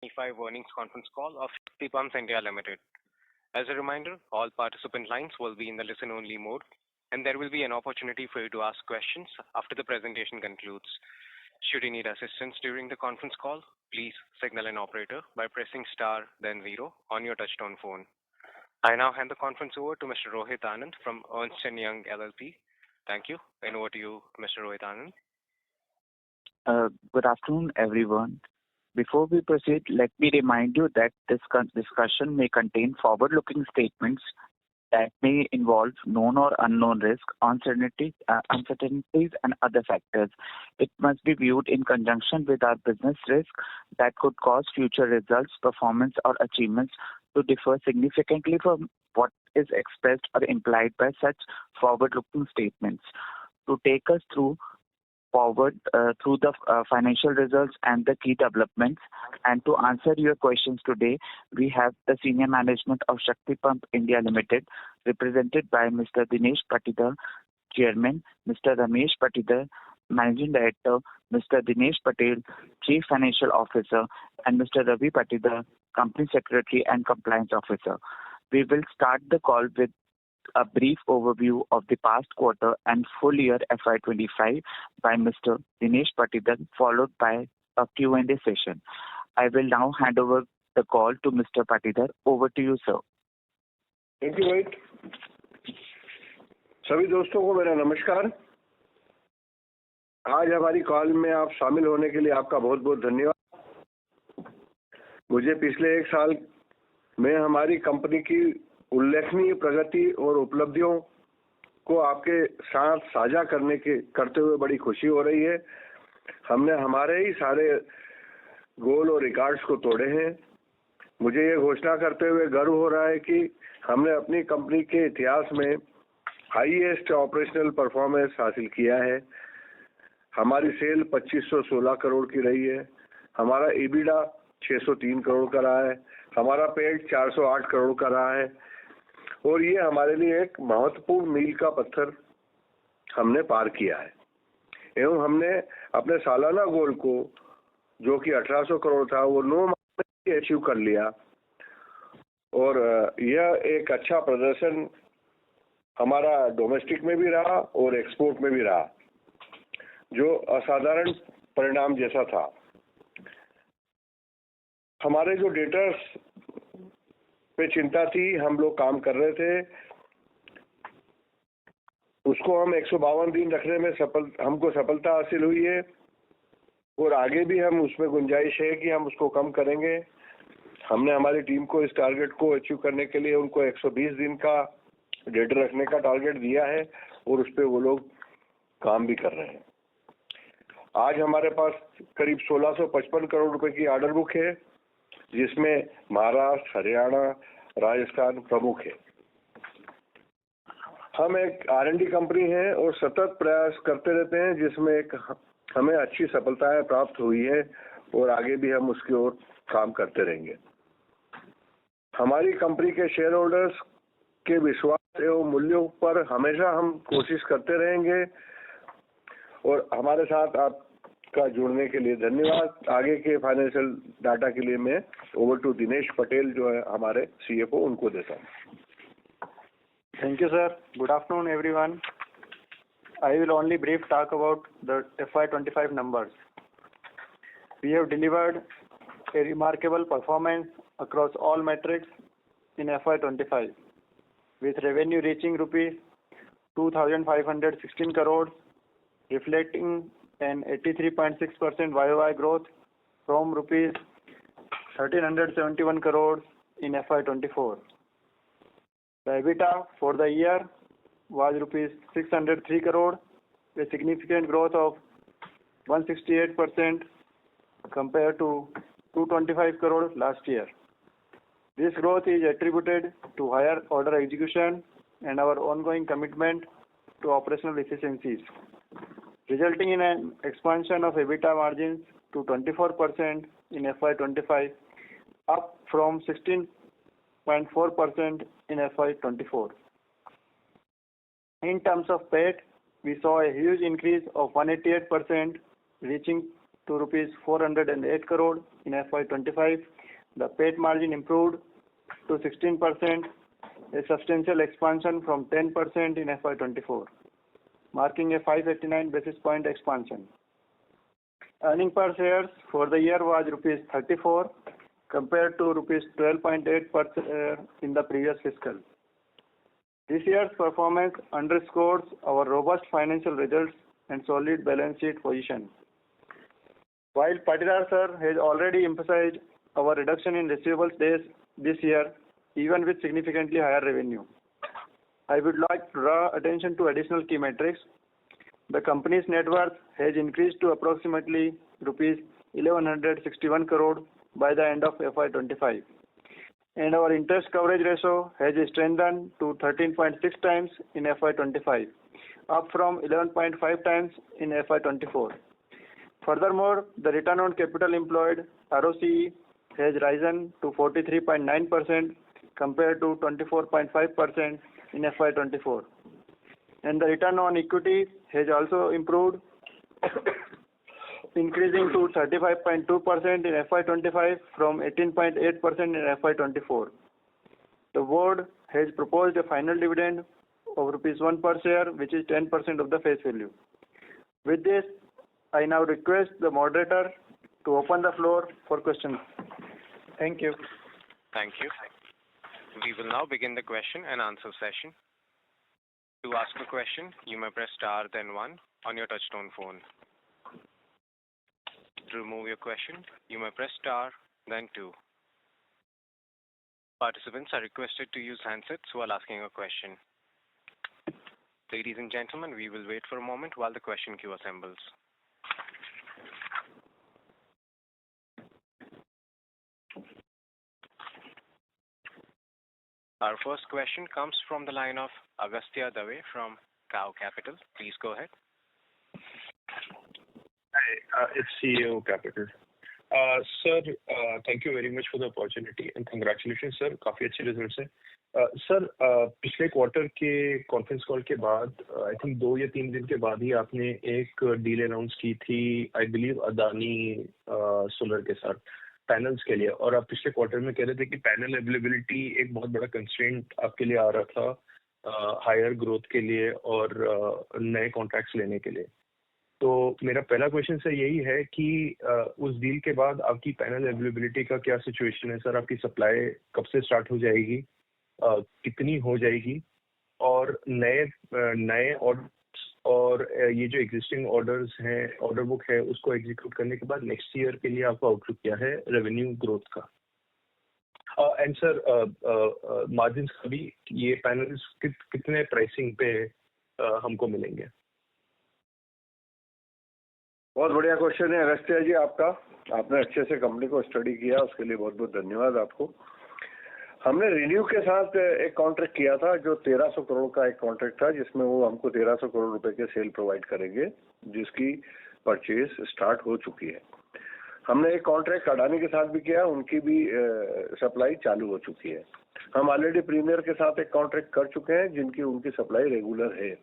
25 earnings conference call of Shakti Pumps India Limited. As a reminder, all participant lines will be in the listen-only mode, and there will be an opportunity for you to ask questions after the presentation concludes. Should you need assistance during the conference call, please signal an operator by pressing star then zero on your touchtone phone. I now hand the conference over to Mr. Rohit Anand from Ernst & Young LLP. Thank you, and over to you, Mr. Rohit Anand. Good afternoon, everyone. Before we proceed, let me remind you that this discussion may contain forward-looking statements that may involve known or unknown risks, uncertainties, and other factors. It must be viewed in conjunction with our business risk that could cause future results, performance, or achievements to differ significantly from what is expressed or implied by such forward-looking statements. To take us through the financial results and the key developments, and to answer your questions today, we have the senior management of Shakti Pumps India Limited, represented by Mr. Dinesh Patidar, Chairman, Mr. Ramesh Patidar, Managing Director, Mr. Dinesh Patel, Chief Financial Officer, and Mr. Ravi Patidar, Company Secretary and Compliance Officer. We will start the call with a brief overview of the past quarter and full year FY25 by Mr. Dinesh Patidar, followed by a Q&A session. I will now hand over the call to Mr. Patidar. Over to you, sir. Thank you, Rohit. सभी दोस्तों को मेरा नमस्कार। आज हमारी call में आप शामिल होने के लिए आपका बहुत बहुत धन्यवाद। मुझे पिछले एक साल में हमारी कंपनी की उल्लेखनीय प्रगति और उपलब्धियों को आपके साथ साझा करते हुए बड़ी खुशी हो रही है। हमने हमारे ही सारे गोल और रिकॉर्ड्स को तोड़े हैं। मुझे ये घोषणा करते हुए गर्व हो रहा है कि हमने अपनी कंपनी के इतिहास में हाईएस्ट ऑपरेशनल परफॉर्मेंस हासिल किया है। हमारी सेल 2516 करोड़ की रही है। हमारा EBITDA 603 करोड़ का रहा है। हमारा पेट 408 करोड़ का रहा है, और ये हमारे लिए एक महत्वपूर्ण मील का पत्थर हमने पार किया है। एवं हमने अपने सालाना गोल को, जो कि 1800 करोड़ था, वो 9 महीने में अचीव कर लिया। और यह एक अच्छा प्रदर्शन हमारा डोमेस्टिक में भी रहा और एक्सपोर्ट में भी रहा, जो असाधारण परिणाम जैसा था। हमारे जो डेटर्स पे चिंता थी, हम लोग काम कर रहे थे, उसको हम 152 दिन रखने में हमको सफलता हासिल हुई है, और आगे भी हम उसमें गुंजाइश है कि हम उसको कम करेंगे। हमने हमारी टीम को इस टारगेट को अचीव करने के लिए उनको 120 दिन का डेटर रखने का टारगेट दिया है, और उस पर वो लोग काम भी कर रहे हैं। आज हमारे पास करीब 1655 करोड़ रुपए की ऑर्डर बुक है, जिसमें महाराष्ट्र, हरियाणा, राजस्थान प्रमुख है। हम एक R&D कंपनी है और सतत प्रयास करते रहते हैं, जिसमें हमें अच्छी सफलताएं प्राप्त हुई है, और आगे भी हम उसकी ओर काम करते रहेंगे। हमारी कंपनी के शेयर होल्डर्स के विश्वास एवं मूल्यों पर हमेशा हम कोशिश करते रहेंगे, और हमारे साथ आपका जुड़ने के लिए धन्यवाद। आगे के फाइनेंशियल डाटा के लिए मैं ओवर टू दिनेश पटेल, जो है हमारे CFO, उनको देता हूँ। Thank you, sir. Good afternoon, everyone. I will only brief talk about the FY25 numbers. We have delivered a remarkable performance across all metrics in FY25, with revenue reaching rupees 2,516 crores, reflecting an 83.6% YOY growth from rupees 1,371 crores in FY24. The EBITDA for the year was rupees 603 crore, a significant growth of 168% compared to 225 crore last year. This growth is attributed to higher order execution and our ongoing commitment to operational efficiencies, resulting in an expansion of EBITDA margins to 24% in FY25, up from 16.4% in FY24. In terms of PAT, we saw a huge increase of 188%, reaching to rupees 408 crore in FY25. The PAT margin improved to 16%, a substantial expansion from 10% in FY24, marking a 589 basis point expansion. Earning per shares for the year was rupees 34 compared to rupees 12.8 per share in the previous fiscal. This year's performance underscores our robust financial results and solid balance sheet position. While Patidar sir has already emphasized our reduction in receivables days this year, even with significantly higher revenue, I would like to draw attention to additional key metrics. The company's net worth has increased to approximately rupees 1161 crore by the end of FY25, and our interest coverage ratio has strengthened to 13.6 times in FY25, up from 11.5 times in FY24. Furthermore, the return on capital employed (ROCE) has risen to 43.9% compared to 24.5% in FY24, and the return on equity has also improved, increasing to 35.2% in FY25 from 18.8% in FY24. The board has proposed a final dividend of rupees 1 per share, which is 10% of the face value. With this, I now request the moderator to open the floor for questions. Thank you. Thank you. We will now begin the question and answer session. To ask a question, you may press star then 1 on your touchtone phone. To remove your question, you may press star then 2. Participants are requested to use handsets while asking a question. Ladies and gentlemen, we will wait for a moment while the question queue assembles. Our first question comes from the line of Agastya Dave from Cow Capital. Please go ahead. Hi, it's CEO Capital. Sir, thank you very much for the opportunity and congratulations, sir. काफी अच्छे results हैं. Sir, पिछले quarter के conference call के बाद, I think 2 या 3 दिन के बाद ही आपने एक डील अनाउंस की थी, आई बिलीव अदानी सोलर के साथ पैनल्स के लिए, और आप पिछले क्वार्टर में कह रहे थे कि पैनल अवेलेबिलिटी एक बहुत बड़ा कंस्ट्रेंट आपके लिए आ रहा था हायर ग्रोथ के लिए और नए कॉन्ट्रैक्ट्स लेने के लिए. तो मेरा पहला क्वेश्चन सर यही है कि उस डील के बाद आपकी पैनल अवेलेबिलिटी का क्या सिचुएशन है सर? आपकी सप्लाई कब से स्टार्ट हो जाएगी, कितनी हो जाएगी, और नए ऑर्डर्स और ये जो एग्जिस्टिंग ऑर्डर्स हैं, ऑर्डर बुक है, उसको एग्जीक्यूट करने के बाद नेक्स्ट ईयर के लिए आपका आउटलुक क्या है रेवेन्यू ग्रोथ का? एंड सर, मार्जिन्स का भी, ये पैनल्स कितने प्राइसिंग पे हमको मिलेंगे? बहुत बढ़िया क्वेश्चन है अगस्त्य जी आपका. आपने अच्छे से कंपनी को स्टडी किया, उसके लिए बहुत बहुत धन्यवाद आपको. हमने रिन्यू के साथ एक कॉन्ट्रैक्ट किया था जो 1300 करोड़ का एक कॉन्ट्रैक्ट था, जिसमें वो हमको 1300 करोड़ रुपए के सेल प्रोवाइड करेंगे, जिसकी परचेज स्टार्ट हो चुकी है. हमने एक कॉन्ट्रैक्ट अडानी के साथ भी किया, उनकी भी सप्लाई चालू हो चुकी है. हम ऑलरेडी प्रीमियर के साथ एक कॉन्ट्रैक्ट कर चुके हैं, जिनकी उनकी सप्लाई रेगुलर है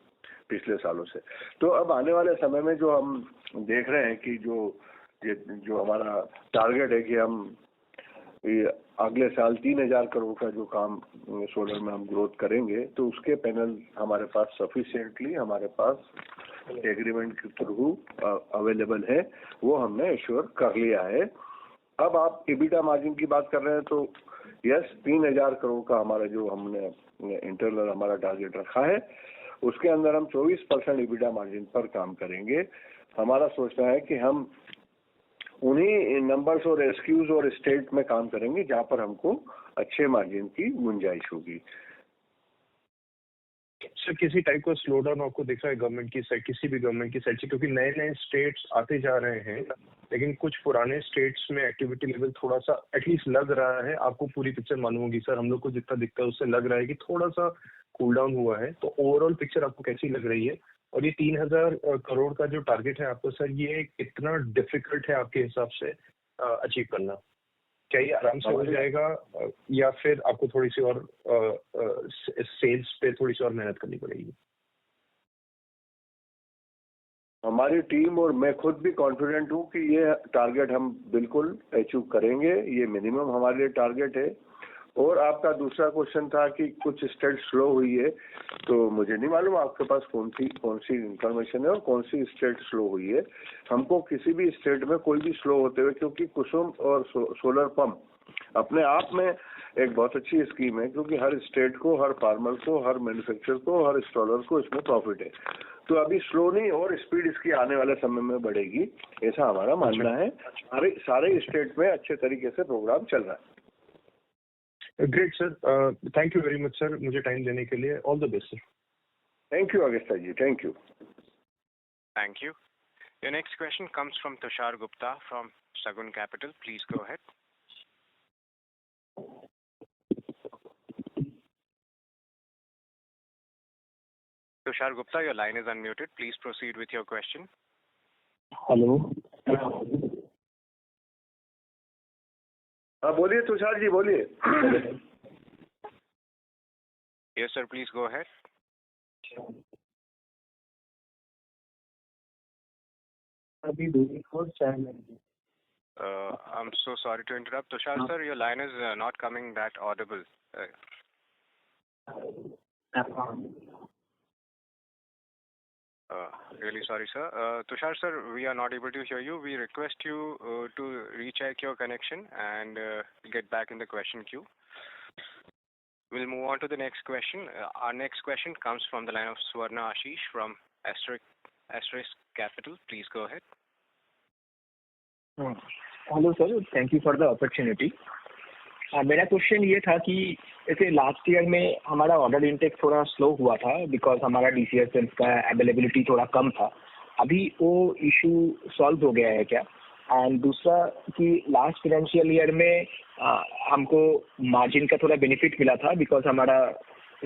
पिछले सालों से. तो अब आने वाले समय में जो हम देख रहे हैं कि जो हमारा टारगेट है कि हम अगले साल 3000 करोड़ का जो काम सोलर में हम ग्रोथ करेंगे, तो उसके पैनल हमारे पास सफिशिएंटली हमारे पास एग्रीमेंट के थ्रू अवेलेबल है, वो हमने एश्योर कर लिया है. अब आप EBITDA मार्जिन की बात कर रहे हैं, तो यस, 3000 करोड़ का हमारा जो हमने इंटरनल हमारा टारगेट रखा है, उसके अंदर हम 24% EBITDA मार्जिन पर काम करेंगे. हमारा सोचना है कि हम उन्हीं नंबर्स और एसक्यूज और स्टेट में काम करेंगे जहां पर हमको अच्छे मार्जिन की गुंजाइश होगी. सर, किसी टाइप का स्लो डाउन आपको दिख रहा है गवर्नमेंट की साइड, किसी भी गवर्नमेंट की साइड से? क्योंकि नए नए स्टेट्स आते जा रहे हैं, लेकिन कुछ पुराने स्टेट्स में एक्टिविटी लेवल थोड़ा सा एटलीस्ट लग रहा है. आपको पूरी पिक्चर मालूम होगी सर, हम लोग को जितना दिखता है उससे लग रहा है कि थोड़ा सा कूल डाउन हुआ है. तो ओवरऑल पिक्चर आपको कैसी लग रही है? और ये 3000 करोड़ का जो टारगेट है आपको सर, ये कितना डिफिकल्ट है आपके हिसाब से अचीव करना? क्या ये आराम से हो जाएगा या फिर आपको थोड़ी सी और सेल्स पे थोड़ी सी और मेहनत करनी पड़ेगी? हमारी टीम और मैं खुद भी कॉन्फिडेंट हूँ कि ये टारगेट हम बिल्कुल अचीव करेंगे, ये मिनिमम हमारे लिए टारगेट है। और आपका दूसरा क्वेश्चन था कि कुछ स्टेट स्लो हुई है, तो मुझे नहीं मालूम आपके पास कौन सी इंफॉर्मेशन है और कौन सी स्टेट स्लो हुई है। हमको किसी भी स्टेट में कोई भी स्लो होते हुए, क्योंकि कुसुम और सोलर पंप अपने आप में एक बहुत अच्छी स्कीम है, क्योंकि हर स्टेट को, हर फार्मर को, हर मैन्युफैक्चरर को, हर इंस्टॉलर को इसमें प्रॉफिट है। तो अभी स्लो नहीं और स्पीड इसकी आने वाले समय में बढ़ेगी, ऐसा हमारा मानना है। सारे स्टेट में अच्छे तरीके से प्रोग्राम चल रहा है। Great sir, thank you very much sir, मुझे टाइम देने के लिए। All the best sir. Thank you Agasta ji, thank you. Thank you. Your next question comes from Tushar Gupta from Sagun Capital. Please go ahead. Tushar Gupta, your line is unmuted. Please proceed with your question. Hello. हाँ बोलिए तुषार जी, बोलिए। Yes, sir. Please go ahead. अभी 2 channel. I'm so sorry to interrupt, Tushar sir. Your line is not coming that audible. Really sorry, sir. Tushar sir, we are not able to hear you. We request you to recheck your connection and get back in the question queue. We'll move on to the next question. Our next question comes from the line of Swarna Ashish from Asterisk Capital. Please go ahead. Hello sir, thank you for the opportunity. मेरा question ये था कि जैसे last year में हमारा order intake थोड़ा slow हुआ था बिकॉज हमारा DCR सेल्स का अवेलेबिलिटी थोड़ा कम था। अभी वो इशू सॉल्व हो गया है क्या? एंड दूसरा कि लास्ट फाइनेंशियल ईयर में हमको मार्जिन का थोड़ा बेनिफिट मिला था बिकॉज हमारा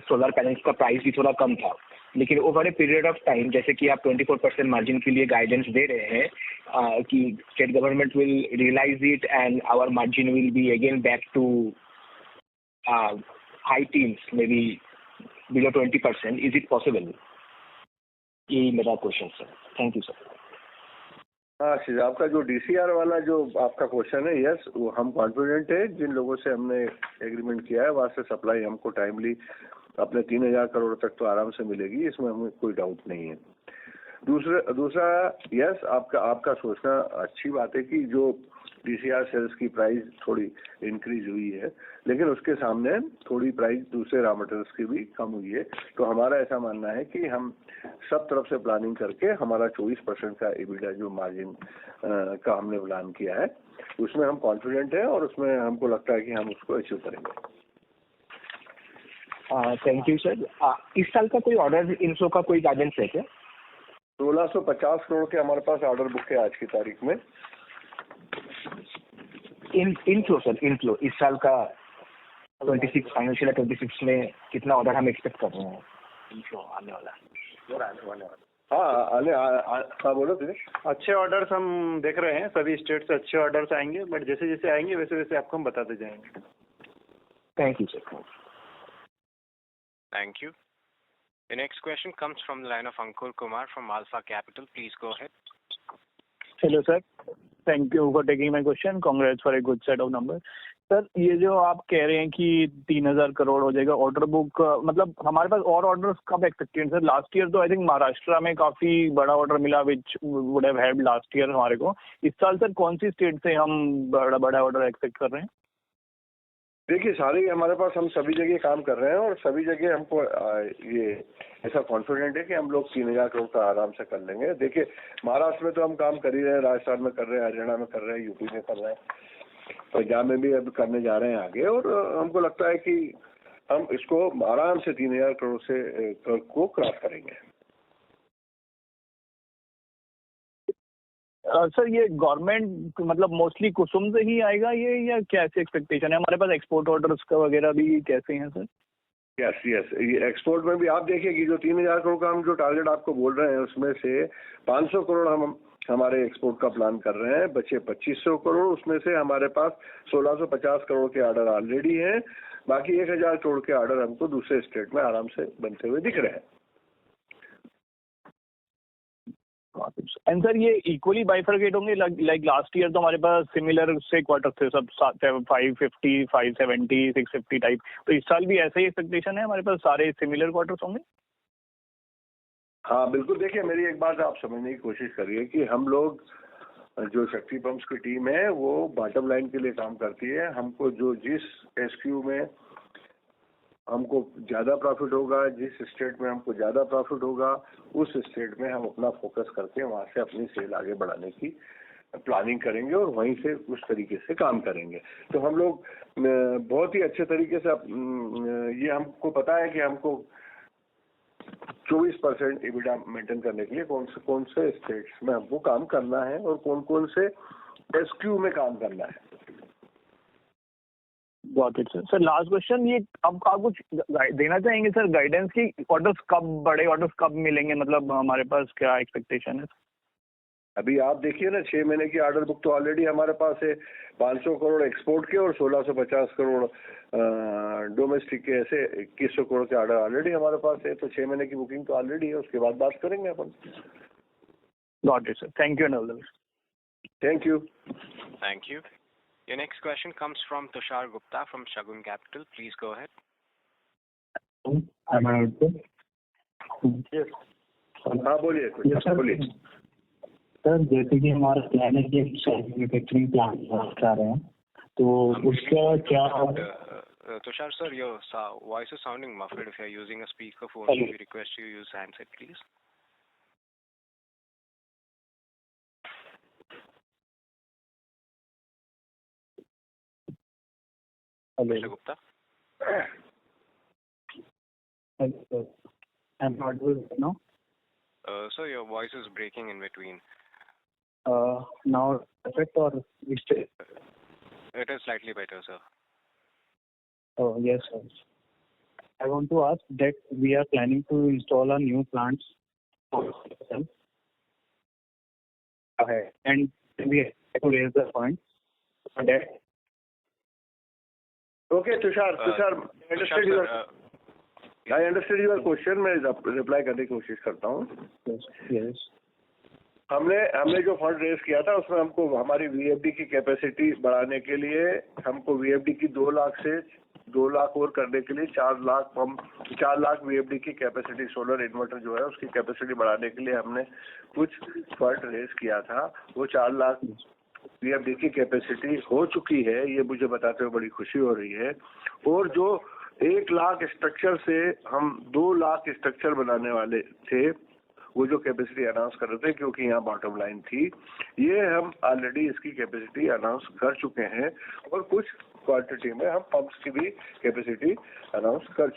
सोलर पैनल्स का प्राइस भी थोड़ा कम था, लेकिन over a period of time जैसे कि आप 24% मार्जिन के लिए गाइडेंस दे रहे हैं कि state government will realise it and our margin will be again back to high teens, may be below 20%. Is it possible? यही मेरा question sir. Thank you sir. हाँ श्री, आपका जो DCR वाला जो आपका क्वेश्चन है, यस वो हम कॉन्फिडेंट है। जिन लोगों से हमने एग्रीमेंट किया है वहाँ से सप्लाई हमको टाइमली अपने 3000 करोड़ तक तो आराम से मिलेगी, इसमें हमें कोई डाउट नहीं है। दूसरा यस, आपका सोचना अच्छी बात है कि जो DCR सेल्स की प्राइस थोड़ी इंक्रीज हुई है, लेकिन उसके सामने थोड़ी प्राइस दूसरे रॉ मटेरियल्स की भी कम हुई है। तो हमारा ऐसा मानना है कि हम सब तरफ से प्लानिंग करके हमारा 24% का EBITDA जो मार्जिन का हमने प्लान किया है, उसमें हम कॉन्फिडेंट है और उसमें हमको लगता है कि हम उसको अचीव करेंगे। Thank you sir. इस साल का कोई ऑर्डर इनफ्लो का कोई गाइडेंस है क्या? 1650 करोड़ के हमारे पास ऑर्डर बुक है आज की तारीख में। इनफ्लो सर, इनफ्लो इस साल का 26 फाइनेंशियल 26 में कितना ऑर्डर हम एक्सपेक्ट कर रहे हैं इनफ्लो आने वाला? हाँ बोलो दिनेश। अच्छे ऑर्डर्स हम देख रहे हैं, सभी स्टेट से अच्छे ऑर्डर्स आएंगे, बट जैसे जैसे आएंगे वैसे वैसे आपको हम बताते जाएंगे। Thank you sir. Thank you. The next question comes from the line of Ankur Kumar from Alpha Capital. Please go ahead. Hello sir, thank you for taking my question. Congrats for a good set of number. Sir ये जो आप कह रहे हैं कि 3000 करोड़ हो जाएगा order book, मतलब हमारे पास और ऑर्डर्स कब एक्सपेक्टेड सर? लास्ट ईयर तो आई थिंक महाराष्ट्र में काफी बड़ा ऑर्डर मिला which would have helped last year हमारे को। इस साल सर कौन सी स्टेट से हम बड़ा ऑर्डर एक्सपेक्ट कर रहे हैं? देखिए सारे हमारे पास, हम सभी जगह काम कर रहे हैं और सभी जगह हमको ये ऐसा कॉन्फिडेंट है कि हम लोग 3000 करोड़ का आराम से कर लेंगे। देखिए महाराष्ट्र में तो हम काम कर ही रहे हैं, राजस्थान में कर रहे हैं, हरियाणा में कर रहे हैं, यूपी में कर रहे हैं, पंजाब में भी अब करने जा रहे हैं आगे। और हमको लगता है कि हम इसको आराम से 3000 करोड़ से को क्रॉस करेंगे। सर ये गवर्नमेंट मतलब मोस्टली कुसुम से ही आएगा ये, या कैसे एक्सपेक्टेशन है? हमारे पास एक्सपोर्ट ऑर्डर्स का वगैरह भी कैसे हैं सर? यस ये एक्सपोर्ट में भी आप देखिए कि जो 3000 करोड़ का हम जो टारगेट आपको बोल रहे हैं उसमें से 500 करोड़ हम हमारे एक्सपोर्ट का प्लान कर रहे हैं, बचे 2500 करोड़। उसमें से हमारे पास 1650 करोड़ के ऑर्डर ऑलरेडी हैं, बाकी 1000 करोड़ के ऑर्डर हमको दूसरे स्टेट में आराम से बनते हुए दिख रहे हैं। Got it. And सर ये इक्वली बाइफरकेट होंगे लाइक लास्ट ईयर तो हमारे पास सिमिलर से क्वार्टर थे सब 550, 570, 650 टाइप, तो इस साल भी ऐसा ही एक्सपेक्टेशन है हमारे पास सारे सिमिलर क्वार्टर्स होंगे? हाँ बिल्कुल, देखिए मेरी एक बात आप समझने की कोशिश करिए कि हम लोग जो शक्ति पंप्स की टीम है वो बॉटम लाइन के लिए काम करती है। हमको जो जिस एसक्यू में हमको ज्यादा प्रॉफिट होगा, जिस स्टेट में हमको ज्यादा प्रॉफिट होगा, उस स्टेट में हम अपना फोकस करके वहां से अपनी सेल आगे बढ़ाने की प्लानिंग करेंगे और वहीं से उस तरीके से काम करेंगे। तो हम लोग बहुत ही अच्छे तरीके से ये हमको पता है कि हमको 24% EBITDA मेंटेन करने के लिए कौन से स्टेट्स में हमको काम करना है और कौन से एसक्यू में काम करना है। Got it sir. Sir last question, ये अब आप कुछ देना चाहेंगे सर गाइडेंस की ऑर्डर्स कब बड़े ऑर्डर्स कब मिलेंगे, मतलब हमारे पास क्या एक्सपेक्टेशन है? अभी आप देखिए ना 6 महीने की ऑर्डर बुक तो ऑलरेडी हमारे पास है, 500 करोड़ एक्सपोर्ट के और 1650 करोड़ डोमेस्टिक के, ऐसे 2100 करोड़ के ऑर्डर ऑलरेडी हमारे पास है। तो 6 महीने की बुकिंग तो ऑलरेडी है, उसके बाद बात करेंगे अपन। Got it sir, thank you and all the best. Thank you. Thank you. Your next question comes from Tushar Gupta from Shagun Capital. Please go ahead. Am I audible? Yes. हाँ बोलिए, बोलिए। Sir जैसे कि हमारा plan है कि manufacturing plant कर रहे हैं, तो उसका क्या? Tushar sir, your voice is sounding muffled. If you are using a speakerphone, Hello. we request you use handset, please. Hello. Mr. Gupta. Hello, sir. Am I audible now? So your voice is breaking in between. Now perfect or mistake? It is slightly better, sir. Oh yes, sir. I want to ask that we are planning to install a new plants and we have to raise the funds for that. Okay, Tushar, I understood your question. मैं reply करने की कोशिश करता हूँ। Yes. हमने जो fund raise किया था उसमें हमको हमारी VFD की कैपेसिटी बढ़ाने के लिए हमको VFD की 2 लाख से 2 लाख और करने के लिए 4 लाख VFD की कैपेसिटी, सोलर इन्वर्टर जो है उसकी कैपेसिटी बढ़ाने के लिए हमने कुछ फंड रेज किया था। वो 4 लाख VFD की कैपेसिटी हो चुकी है, ये मुझे बताते हुए बड़ी खुशी हो रही है। और जो 1 लाख स्ट्रक्चर से हम 2 लाख स्ट्रक्चर बनाने वाले थे, वो जो कैपेसिटी अनाउंस कर रहे थे क्योंकि यहाँ बॉटम लाइन थी, ये हम ऑलरेडी इसकी कैपेसिटी अनाउंस कर चुके हैं और कुछ क्वांटिटी में हम पंप्स की भी कैपेसिटी अनाउंस कर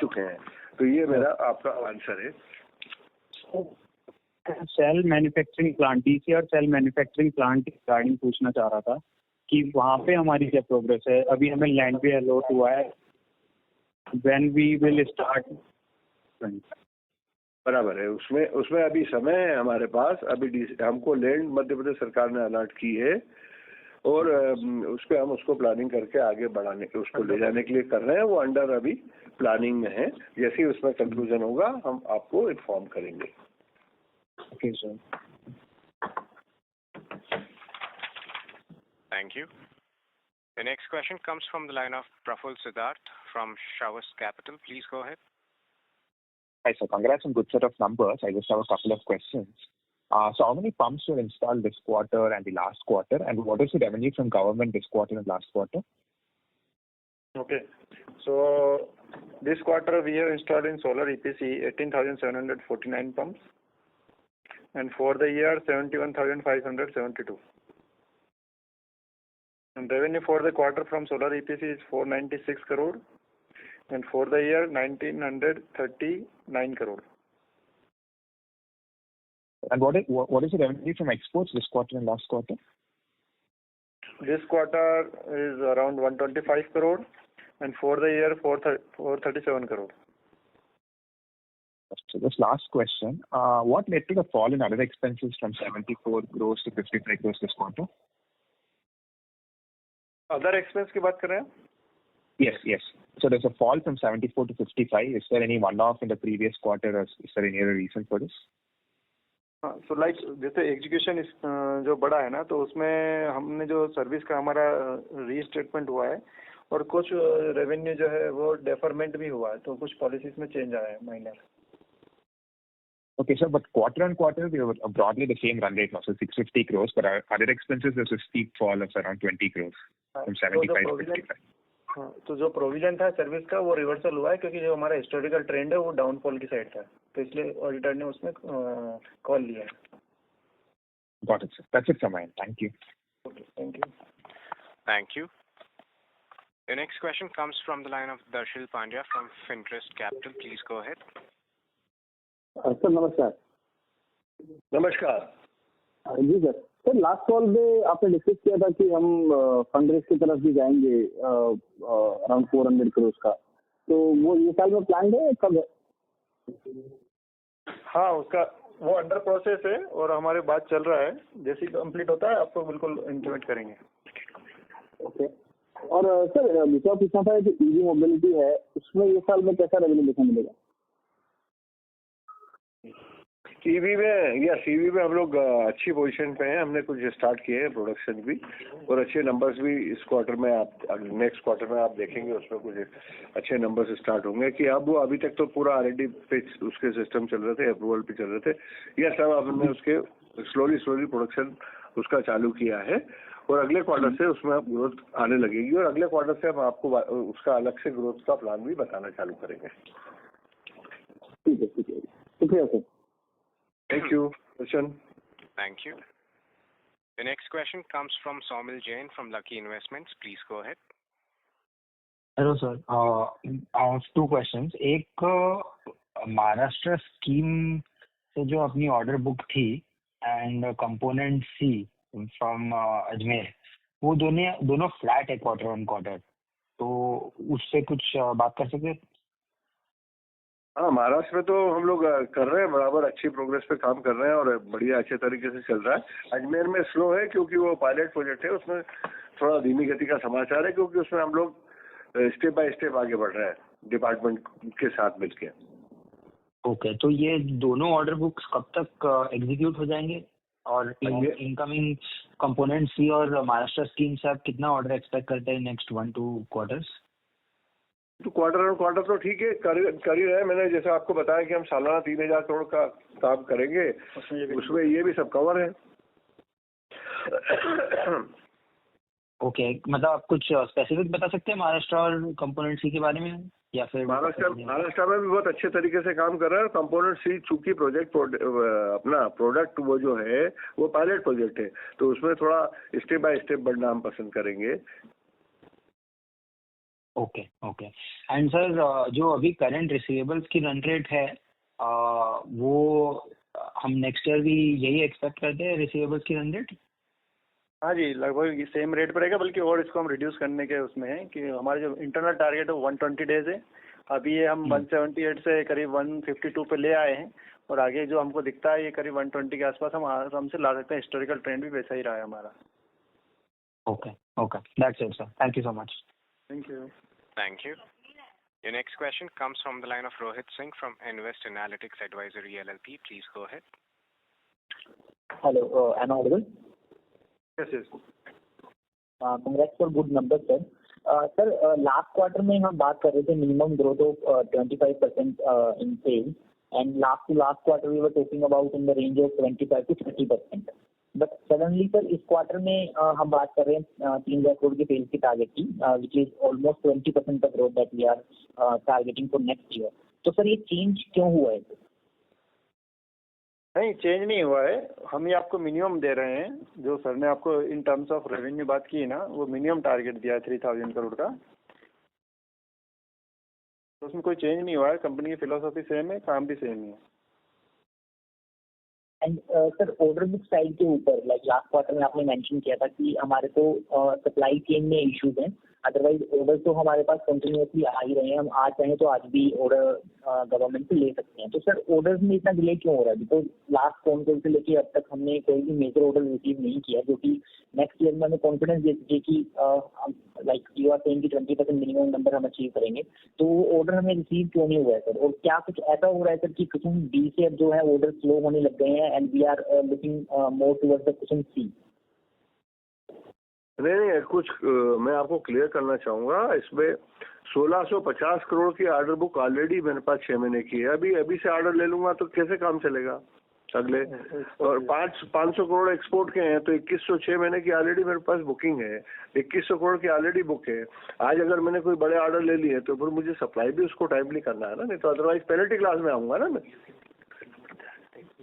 चुके हैं। तो ये मेरा आपका आंसर है। Cell manufacturing plant, DCR cell manufacturing plant की रिगार्डिंग पूछना चाह रहा था कि वहाँ पे हमारी क्या प्रोग्रेस है? अभी हमें लैंड भी अलॉट हुआ है, व्हेन वी विल स्टार्ट? बराबर है, उसमें अभी समय है हमारे पास। अभी हमको लैंड मध्य प्रदेश सरकार ने अलॉट की है और उस पर हम उसको प्लानिंग करके आगे बढ़ाने के, उसको ले जाने के लिए कर रहे हैं। वो अंडर अभी प्लानिंग में है, जैसे ही उसमें कंक्लूजन होगा हम आपको इन्फॉर्म करेंगे। Okay sir. Thank you. The next question comes from the line of Praful Siddharth from Shravas Capital. Please go ahead. Hi, sir. Congrats on good set of numbers. I just have a couple of questions. So how many pumps were installed this quarter and the last quarter, and what is the revenue from government this quarter and last quarter? Okay. So this quarter we have installed in solar EPC 18,749 pumps, and for the year 71,572. And revenue for the quarter from solar EPC is 496 crore, and for the year 1,939 crore. And what is the revenue from exports this quarter and last quarter? This quarter is around 125 crore, and for the year 437 crore. So this last question, what led to the fall in other expenses from 74 crores to 55 crores this quarter? Other expense की बात कर रहे हैं? Yes. So there's a fall from 74 to 55. Is there any one-off in the previous quarter, or is there any other reason for this? हाँ, so like जैसे execution जो बड़ा है ना, तो उसमें हमने जो सर्विस का हमारा रीस्टेटमेंट हुआ है और कुछ रेवेन्यू जो है वो डेफरमेंट भी हुआ है, तो कुछ पॉलिसीज में चेंज आया है minor. Okay, sir, but quarter on quarter, we were broadly the same run rate now, so 650 crores, but our other expenses, there's a steep fall of around 20 crores from 75 to 55. हाँ, तो जो provision था service का वो reversal हुआ है, क्योंकि जो हमारा हिस्टोरिकल ट्रेंड है वो डाउनफॉल की साइड था, तो इसलिए ऑडिटर ने उसमें कॉल लिया है. Got it, sir. That's it from my end. Thank you. Okay, thank you. Thank you. The next question comes from the line of Darshil Pandya from Finterest Capital. Please go ahead. Sir नमस्कार. नमस्कार. जी sir. Sir last call में आपने discuss किया था कि हम fund raise की तरफ भी जाएंगे अराउंड 400 करोड़ का, तो वो ये साल में प्लान है कब है? हाँ, उसका वो अंडर प्रोसेस है और हमारे बात चल रहा है. जैसे ही कंप्लीट होता है आपको बिल्कुल इंटीमेट करेंगे. ओके. और सर दूसरा पूछना था, जो ईवी मोबिलिटी है उसमें ये साल में कैसा रेवेन्यू देखने मिलेगा? ईवी में या सीवी में हम लोग अच्छी पोजीशन पे हैं. हमने कुछ स्टार्ट किए हैं प्रोडक्शन भी, और अच्छे नंबर्स भी इस क्वार्टर में आप नेक्स्ट क्वार्टर में आप देखेंगे, उसमें कुछ अच्छे नंबर्स स्टार्ट होंगे. कि अब वो अभी तक तो पूरा R&D पे उसके सिस्टम चल रहे थे, अप्रूवल पे चल रहे थे. यह सब हमने उसके स्लोली प्रोडक्शन उसका चालू किया है, और अगले क्वार्टर से उसमें अब ग्रोथ आने लगेगी, और अगले क्वार्टर से हम आपको उसका अलग से ग्रोथ का प्लान भी बताना चालू करेंगे. ठीक है, शुक्रिया sir. Thank you, Roshan. Thank you. The next question comes from Saumil Jain from Lucky Investments. Please go ahead. Hello sir. I have two questions. एक महाराष्ट्र स्कीम से जो अपनी ऑर्डर बुक थी and component C from Ajmer, वो दोनों flat है quarter on quarter, तो उससे कुछ बात कर सकते हैं? हाँ, महाराष्ट्र में तो हम लोग कर रहे हैं, बराबर अच्छी प्रोग्रेस पे काम कर रहे हैं और बढ़िया अच्छे तरीके से चल रहा है. अजमेर में स्लो है क्योंकि वो पायलट प्रोजेक्ट है, उसमें थोड़ा धीमी गति का समाचार है, क्योंकि उसमें हम लोग स्टेप बाय स्टेप आगे बढ़ रहे हैं डिपार्टमेंट के साथ मिलके. ओके, तो ये दोनों ऑर्डर बुक्स कब तक एग्जीक्यूट हो जाएंगे? और इनकमिंग कंपोनेंट सी और महाराष्ट्र स्कीम से आप कितना ऑर्डर एक्सपेक्ट करते हैं नेक्स्ट 1-2 क्वार्टर्स? तो क्वार्टर और क्वार्टर तो ठीक है, कर ही रहे हैं. मैंने जैसे आपको बताया कि हम सालाना 3000 करोड़ का काम करेंगे, उसमें ये भी सब कवर है. ओके, मतलब आप कुछ स्पेसिफिक बता सकते हैं महाराष्ट्र और कंपोनेंट सी के बारे में, या फिर? महाराष्ट्र में भी बहुत अच्छे तरीके से काम कर रहा है. कंपोनेंट सी चूंकि अपना प्रोडक्ट वो जो है वो पायलट प्रोजेक्ट है, तो उसमें थोड़ा स्टेप बाय स्टेप बढ़ना हम पसंद करेंगे. ओके. एंड सर, जो अभी करंट रिसीवेबल्स की रन रेट है, वो हम नेक्स्ट ईयर भी यही एक्सपेक्ट करते हैं रिसीवेबल्स की रन रेट? हाँ जी, लगभग सेम रेट पर रहेगा, बल्कि और इसको हम रिड्यूस करने के उसमें है कि हमारे जो इंटरनल टारगेट है वो 120 डेज है. अभी ये हम 178 से करीब 152 पे ले आए हैं, और आगे जो हमको दिखता है ये करीब 120 के आसपास हम आराम से ला सकते हैं. हिस्टोरिकल ट्रेंड भी वैसा ही रहा है हमारा. Okay, that's it sir. Thank you so much. Thank you. Thank you. Your next question comes from the line of Rohit Singh from Invest Analytics Advisory LLP. Please go ahead. Hello, am I audible? Yes. Congrats for good numbers, sir. Sir, last quarter में हम बात कर रहे थे minimum growth of 25% in sales, and last quarter we were talking about in the range of 25 to 30%. But suddenly sir इस quarter में हम बात कर रहे हैं 3,000 करोड़ की सेल्स की टारगेट की, which is almost 20% of growth that we are targeting for next year. तो सर ये चेंज क्यों हुआ है? नहीं, चेंज नहीं हुआ है. हम ये आपको मिनिमम दे रहे हैं. जो सर ने आपको इन टर्म्स ऑफ रेवेन्यू बात की है ना, वो मिनिमम टारगेट दिया है 3,000 करोड़ का. तो उसमें कोई चेंज नहीं हुआ है. कंपनी की फिलोसॉफी सेम है, काम भी सेम ही है. And sir order book side के ऊपर, लाइक लास्ट क्वार्टर में आपने मेंशन किया था कि हमारे को सप्लाई चेन में इश्यूज हैं, अदरवाइज ऑर्डर तो हमारे पास कंटिन्यूसली आ ही रहे हैं, हम आज चाहें तो आज भी ऑर्डर गवर्नमेंट से ले सकते हैं। तो सर ऑर्डर्स में इतना डिले क्यों हो रहा है? बिकॉज लास्ट फोन कॉल से लेके अब तक हमने कोई भी मेजर ऑर्डर रिसीव नहीं किया, जो कि नेक्स्ट ईयर में हमें कॉन्फिडेंस देती है कि लाइक यू आर सेइंग कि 20% मिनिमम नंबर हम अचीव करेंगे। तो वो ऑर्डर हमें रिसीव क्यों नहीं हुआ है सर? और क्या कुछ ऐसा हो रहा है सर कि कुसुम डी से अब जो है ऑर्डर स्लो होने लग गए हैं and we are looking more towards the Kusum C? नहीं, कुछ मैं आपको क्लियर करना चाहूंगा। इसमें 1650 करोड़ की ऑर्डर बुक ऑलरेडी मेरे पास 6 महीने की है। अभी से ऑर्डर ले लूंगा तो कैसे काम चलेगा अगले? और 500 करोड़ एक्सपोर्ट के हैं तो 2100 6 महीने की ऑलरेडी मेरे पास बुकिंग है। 2100 करोड़ की ऑलरेडी बुक है। आज अगर मैंने कोई बड़े ऑर्डर ले लिए तो फिर मुझे सप्लाई भी उसको टाइमली करना है ना, नहीं तो अदरवाइज पेनल्टी क्लास में आऊंगा ना मैं।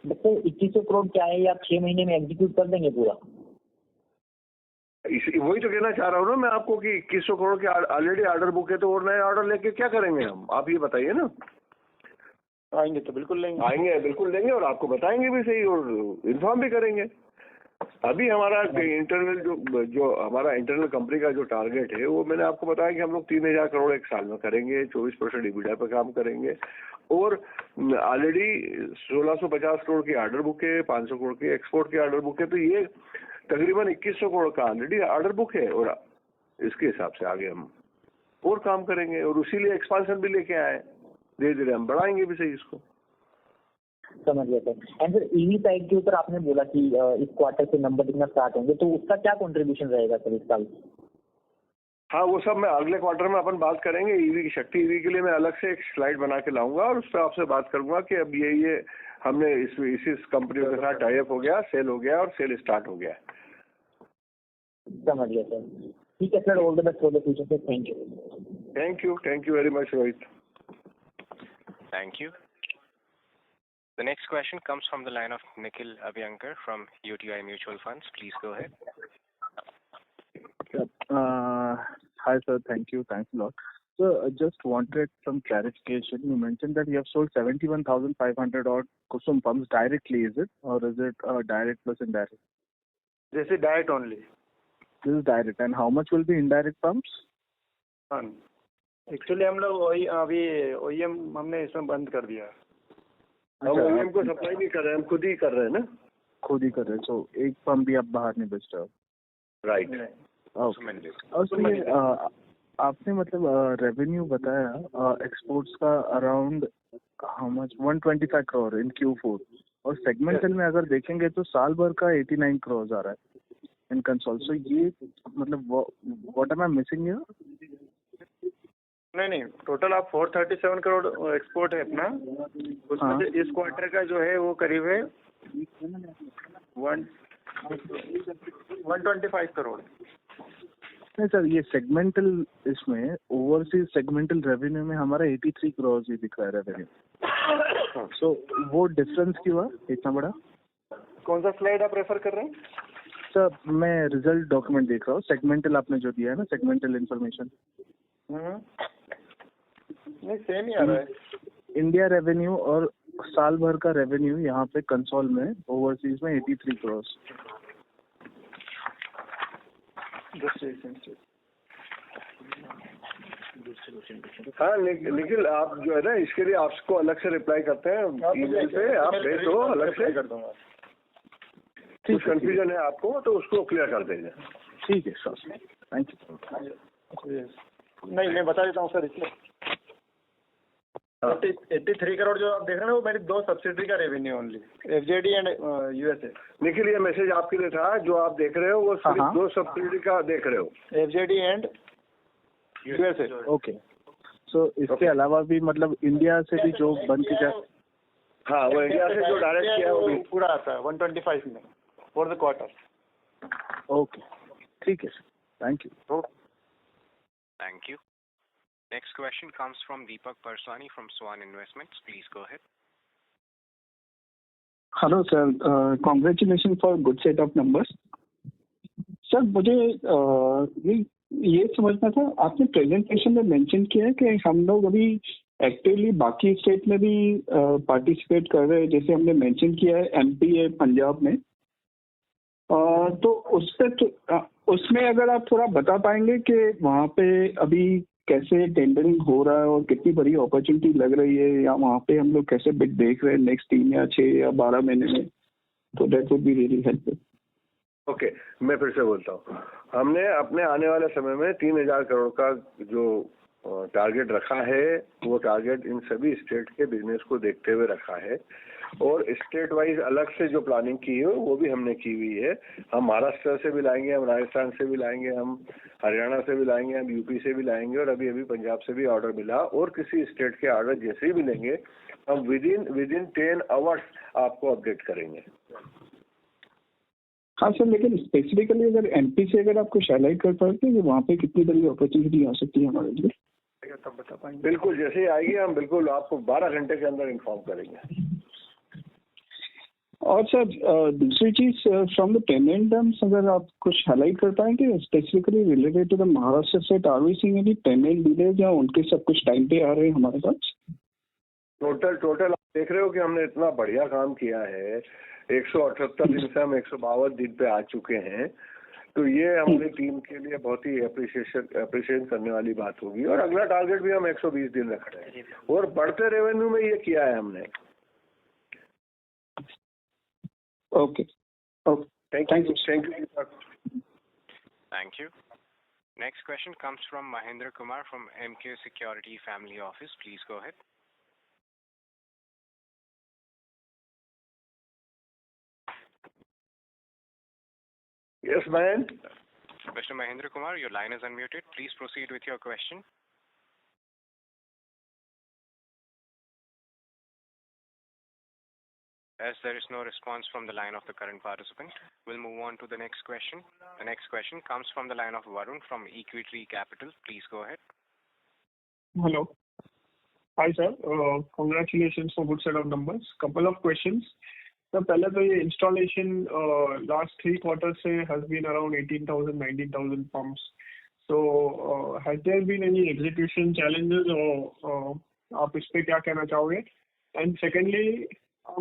तो 2100 करोड़ क्या है, आप 6 महीने में एग्जीक्यूट कर देंगे पूरा? वही तो कहना चाह रहा हूँ ना मैं आपको कि 2100 करोड़ के ऑलरेडी ऑर्डर बुक है, तो और नए ऑर्डर लेके क्या करेंगे हम? आप ये बताइए ना। आएंगे तो बिल्कुल लेंगे, बिल्कुल लेंगे और आपको बताएंगे भी सही और इन्फॉर्म भी करेंगे। अभी हमारा इंटरनल जो हमारा इंटरनल कंपनी का जो टारगेट है वो मैंने आपको बताया कि हम लोग 3000 करोड़ एक साल में करेंगे, 24% EBITDA पे काम करेंगे और ऑलरेडी 1650 करोड़ की ऑर्डर बुक है, 500 करोड़ की एक्सपोर्ट की ऑर्डर बुक है। तो ये तकरीबन 2100 करोड़ का ऑलरेडी ऑर्डर बुक है और इसके हिसाब से आगे हम और काम करेंगे और उसी लिए एक्सपांशन भी लेके आए। धीरे धीरे हम बढ़ाएंगे भी सही इसको। समझ गया sir. And sir EV side के ऊपर आपने बोला कि इस क्वार्टर से नंबर दिखना स्टार्ट होंगे, तो उसका क्या कंट्रीब्यूशन रहेगा सर इस साल? हाँ, वो सब मैं अगले क्वार्टर में अपन बात करेंगे। ईवी की शक्ति ईवी के लिए मैं अलग से एक स्लाइड बना के लाऊंगा और उस पर आपसे बात करूंगा कि अब ये हमने इस कंपनियों के साथ टाई अप हो गया, सेल हो गया और सेल स्टार्ट हो गया। समझ गया सर। ठीक है sir, all the best for the future sir. Thank you very much Rohit. Thank you. The next question comes from the line of Nikhil Abhyankar from UTI Mutual Funds. Please go ahead. Hi sir, thank you. Thanks a lot. So I just wanted some clarification. You mentioned that you have sold 71,500 odd Kusum pumps directly, is it? Or is it direct plus indirect? This is direct only. This is direct. And how much will be indirect pumps? Actually हम लोग अभी OEM हमने इसमें बंद कर दिया। हम OEM को सप्लाई नहीं कर रहे हैं, हम खुद ही कर रहे हैं ना। खुद ही कर रहे हैं। सो एक पंप भी आप बाहर नहीं बेचते हो? राइट। और सर आपने मतलब रेवेन्यू बताया एक्सपोर्ट्स का around how much 125 crore in Q4 और सेगमेंटल में अगर देखेंगे तो साल भर का 89 करोड़ आ रहा है इन कंसोल। सो ये मतलब what am I missing here? नहीं, टोटल आप 437 करोड़ एक्सपोर्ट है अपना। उसमें से इस क्वार्टर का जो है वो करीब है 125 करोड़। नहीं सर, ये सेगमेंटल इसमें ओवरसीज सेगमेंटल रेवेन्यू में हमारा 83 करोड़ ही दिख रहा है रेवेन्यू। सो वो डिफरेंस क्यों है इतना बड़ा? कौन सा स्लाइड आप रेफर कर रहे हैं? सर मैं रिजल्ट डॉक्यूमेंट देख रहा हूँ। सेगमेंटल आपने जो दिया है ना, सेगमेंटल इंफॉर्मेशन नहीं सेम ही आ रहा है। इंडिया रेवेन्यू और साल भर का रेवेन्यू यहाँ पे कंसोल में ओवरसीज में 83 करोड़। हाँ निखिल, आप जो है ना इसके लिए आपको अलग से रिप्लाई करते हैं ईमेल पे, आप भेज दो अलग से। कर दूंगा। कुछ कंफ्यूजन है आपको तो उसको क्लियर कर देंगे। ठीक है सर, थैंक यू। नहीं मैं बता देता हूँ सर। इसमें 83 करोड़ जो आप देख रहे हैं वो मेरी 2 सब्सिडरी का revenue only, FJD and USA। Nikhil ये मैसेज आपके लिए था, जो आप देख रहे हो वो सिर्फ 2 सब्सिडरी का देख रहे हो, FJD एंड USA। ओके। सो इसके अलावा भी मतलब इंडिया से भी जो बन के जा, हाँ वो इंडिया से जो डायरेक्ट किया वो पूरा आता है 125 में फॉर द क्वार्टर। ओके ठीक है sir, thank you. Thank you. Next question comes from Deepak Parswani from Swan Investments. Please go ahead. Hello sir, congratulations for good set of numbers. Sir मुझे ये समझना था, आपने प्रेजेंटेशन में mention किया है कि हम लोग अभी एक्टिवली बाकी स्टेट में भी पार्टिसिपेट कर रहे हैं, जैसे हमने मेंशन किया है MP है पंजाब में। तो उसमें अगर आप थोड़ा बता पाएंगे कि वहाँ पे अभी कैसे टेंडरिंग हो रहा है और कितनी बड़ी अपॉर्चुनिटी लग रही है, या वहाँ पे हम लोग कैसे बिड देख रहे हैं नेक्स्ट 3 या 6 या 12 महीने में, तो that would be really helpful. Okay, मैं फिर से बोलता हूँ। हमने अपने आने वाले समय में 3,000 करोड़ का जो टारगेट रखा है, वो टारगेट इन सभी स्टेट के बिजनेस को देखते हुए रखा है, और स्टेट वाइज अलग से जो प्लानिंग की है वो भी हमने की हुई है। हम महाराष्ट्र से भी लाएंगे, हम राजस्थान से भी लाएंगे, हम हरियाणा से भी लाएंगे, हम यूपी से भी लाएंगे, और अभी अभी पंजाब से भी ऑर्डर मिला, और किसी स्टेट के ऑर्डर जैसे ही मिलेंगे हम विद इन 10 आवर्स आपको अपडेट करेंगे। हाँ सर, लेकिन स्पेसिफिकली अगर एमपी से अगर आप कुछ हाईलाइट कर पाते हैं कि वहाँ पे कितनी बड़ी अपॉर्चुनिटी आ सकती है हमारे लिए, तब बता पाएंगे। बिल्कुल, जैसे ही आएगी हम बिल्कुल आपको 12 घंटे के अंदर इन्फॉर्म करेंगे। और सर दूसरी चीज, फ्रॉम द पेमेंट टर्म्स अगर आप कुछ हाईलाइट कर पाएंगे specifically related to the Maharashtra से, are we seeing any payment delays या उनके सब कुछ टाइम पे आ रहे हैं हमारे पास? टोटल आप देख रहे हो कि हमने इतना बढ़िया काम किया है, 178 दिन से हम 152 दिन पे आ चुके हैं, तो ये हमारी टीम के लिए बहुत ही अप्रिशिएट करने वाली बात होगी। और अगला टारगेट भी हम 120 दिन रख रहे हैं, और बढ़ते रेवेन्यू में ये किया है हमने। Okay, thank you. Thank you. Next question comes from Mahendra Kumar from MK Security Family Office. Please go ahead. Yes, man. Mr. Mahendra Kumar, your line is unmuted. Please proceed with your question. As there is no response from the line of the current participant, we'll move on to the next question. The next question comes from the line of Varun from Equitree Capital. Please go ahead. Hello. Hi sir. Congratulations for good set of numbers. Couple of questions. So पहले तो ये installation last 3 quarters से has been around 18,000-19,000 pumps. So has there been any execution challenges or आप इस पे क्या कहना चाहोगे? And secondly,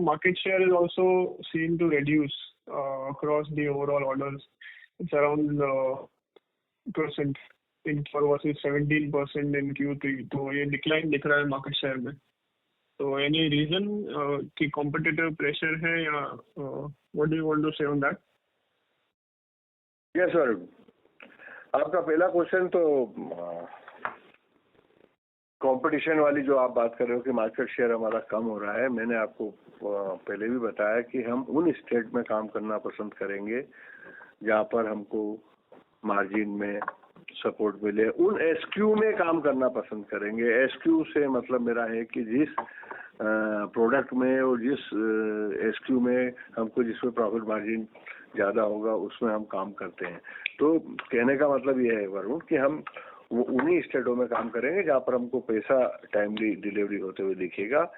market share is also seen to reduce across the overall orders. It's around percent in Q4 versus 17% in Q3. तो ये decline दिख रहा है market share में. So any reason कि competitive pressure है या what do you want to say on that? Yes sir. आपका पहला क्वेश्चन तो कंपटीशन वाली जो आप बात कर रहे हो कि मार्केट शेयर हमारा कम हो रहा है, मैंने आपको पहले भी बताया कि हम उन स्टेट में काम करना पसंद करेंगे जहां पर हमको मार्जिन में सपोर्ट मिले, उन एसक्यू में काम करना पसंद करेंगे। एसक्यू से मतलब मेरा है कि जिस प्रोडक्ट में और जिस एसक्यू में हमको जिसमें प्रॉफिट मार्जिन ज़्यादा होगा उसमें हम काम करते हैं। तो कहने का मतलब ये है वरुण कि हम उन्हीं स्टेटों में काम करेंगे जहाँ पर हमको पैसा टाइमली डिलीवरी होते हुए दिखेगा।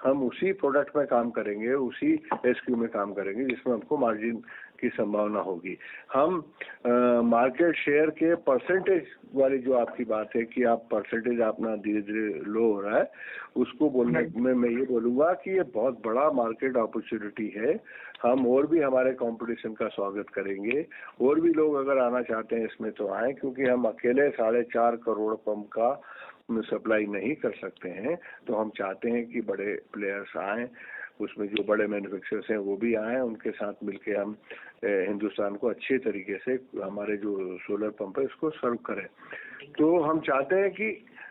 हम उसी प्रोडक्ट में काम करेंगे, उसी एसक्यू में काम करेंगे जिसमें हमको मार्जिन की संभावना होगी। हम मार्केट शेयर के परसेंटेज वाली जो आपकी बात है कि आप परसेंटेज अपना धीरे धीरे लो हो रहा है, उसको बोलने में मैं ये बोलूँगा कि ये बहुत बड़ा मार्केट अपॉर्चुनिटी है। हम और भी हमारे कंपटीशन का स्वागत करेंगे, और भी लोग अगर आना चाहते हैं इसमें तो आए, क्योंकि हम अकेले 4.5 करोड़ पंप का सप्लाई नहीं कर सकते हैं। तो हम चाहते हैं कि बड़े प्लेयर्स आएँ, उसमें जो बड़े मैन्युफैक्चरर्स हैं वो भी आएँ, उनके साथ मिलके हम हिंदुस्तान को अच्छे तरीके से हमारे जो सोलर पंप है उसको सर्व करें। तो हम चाहते हैं कि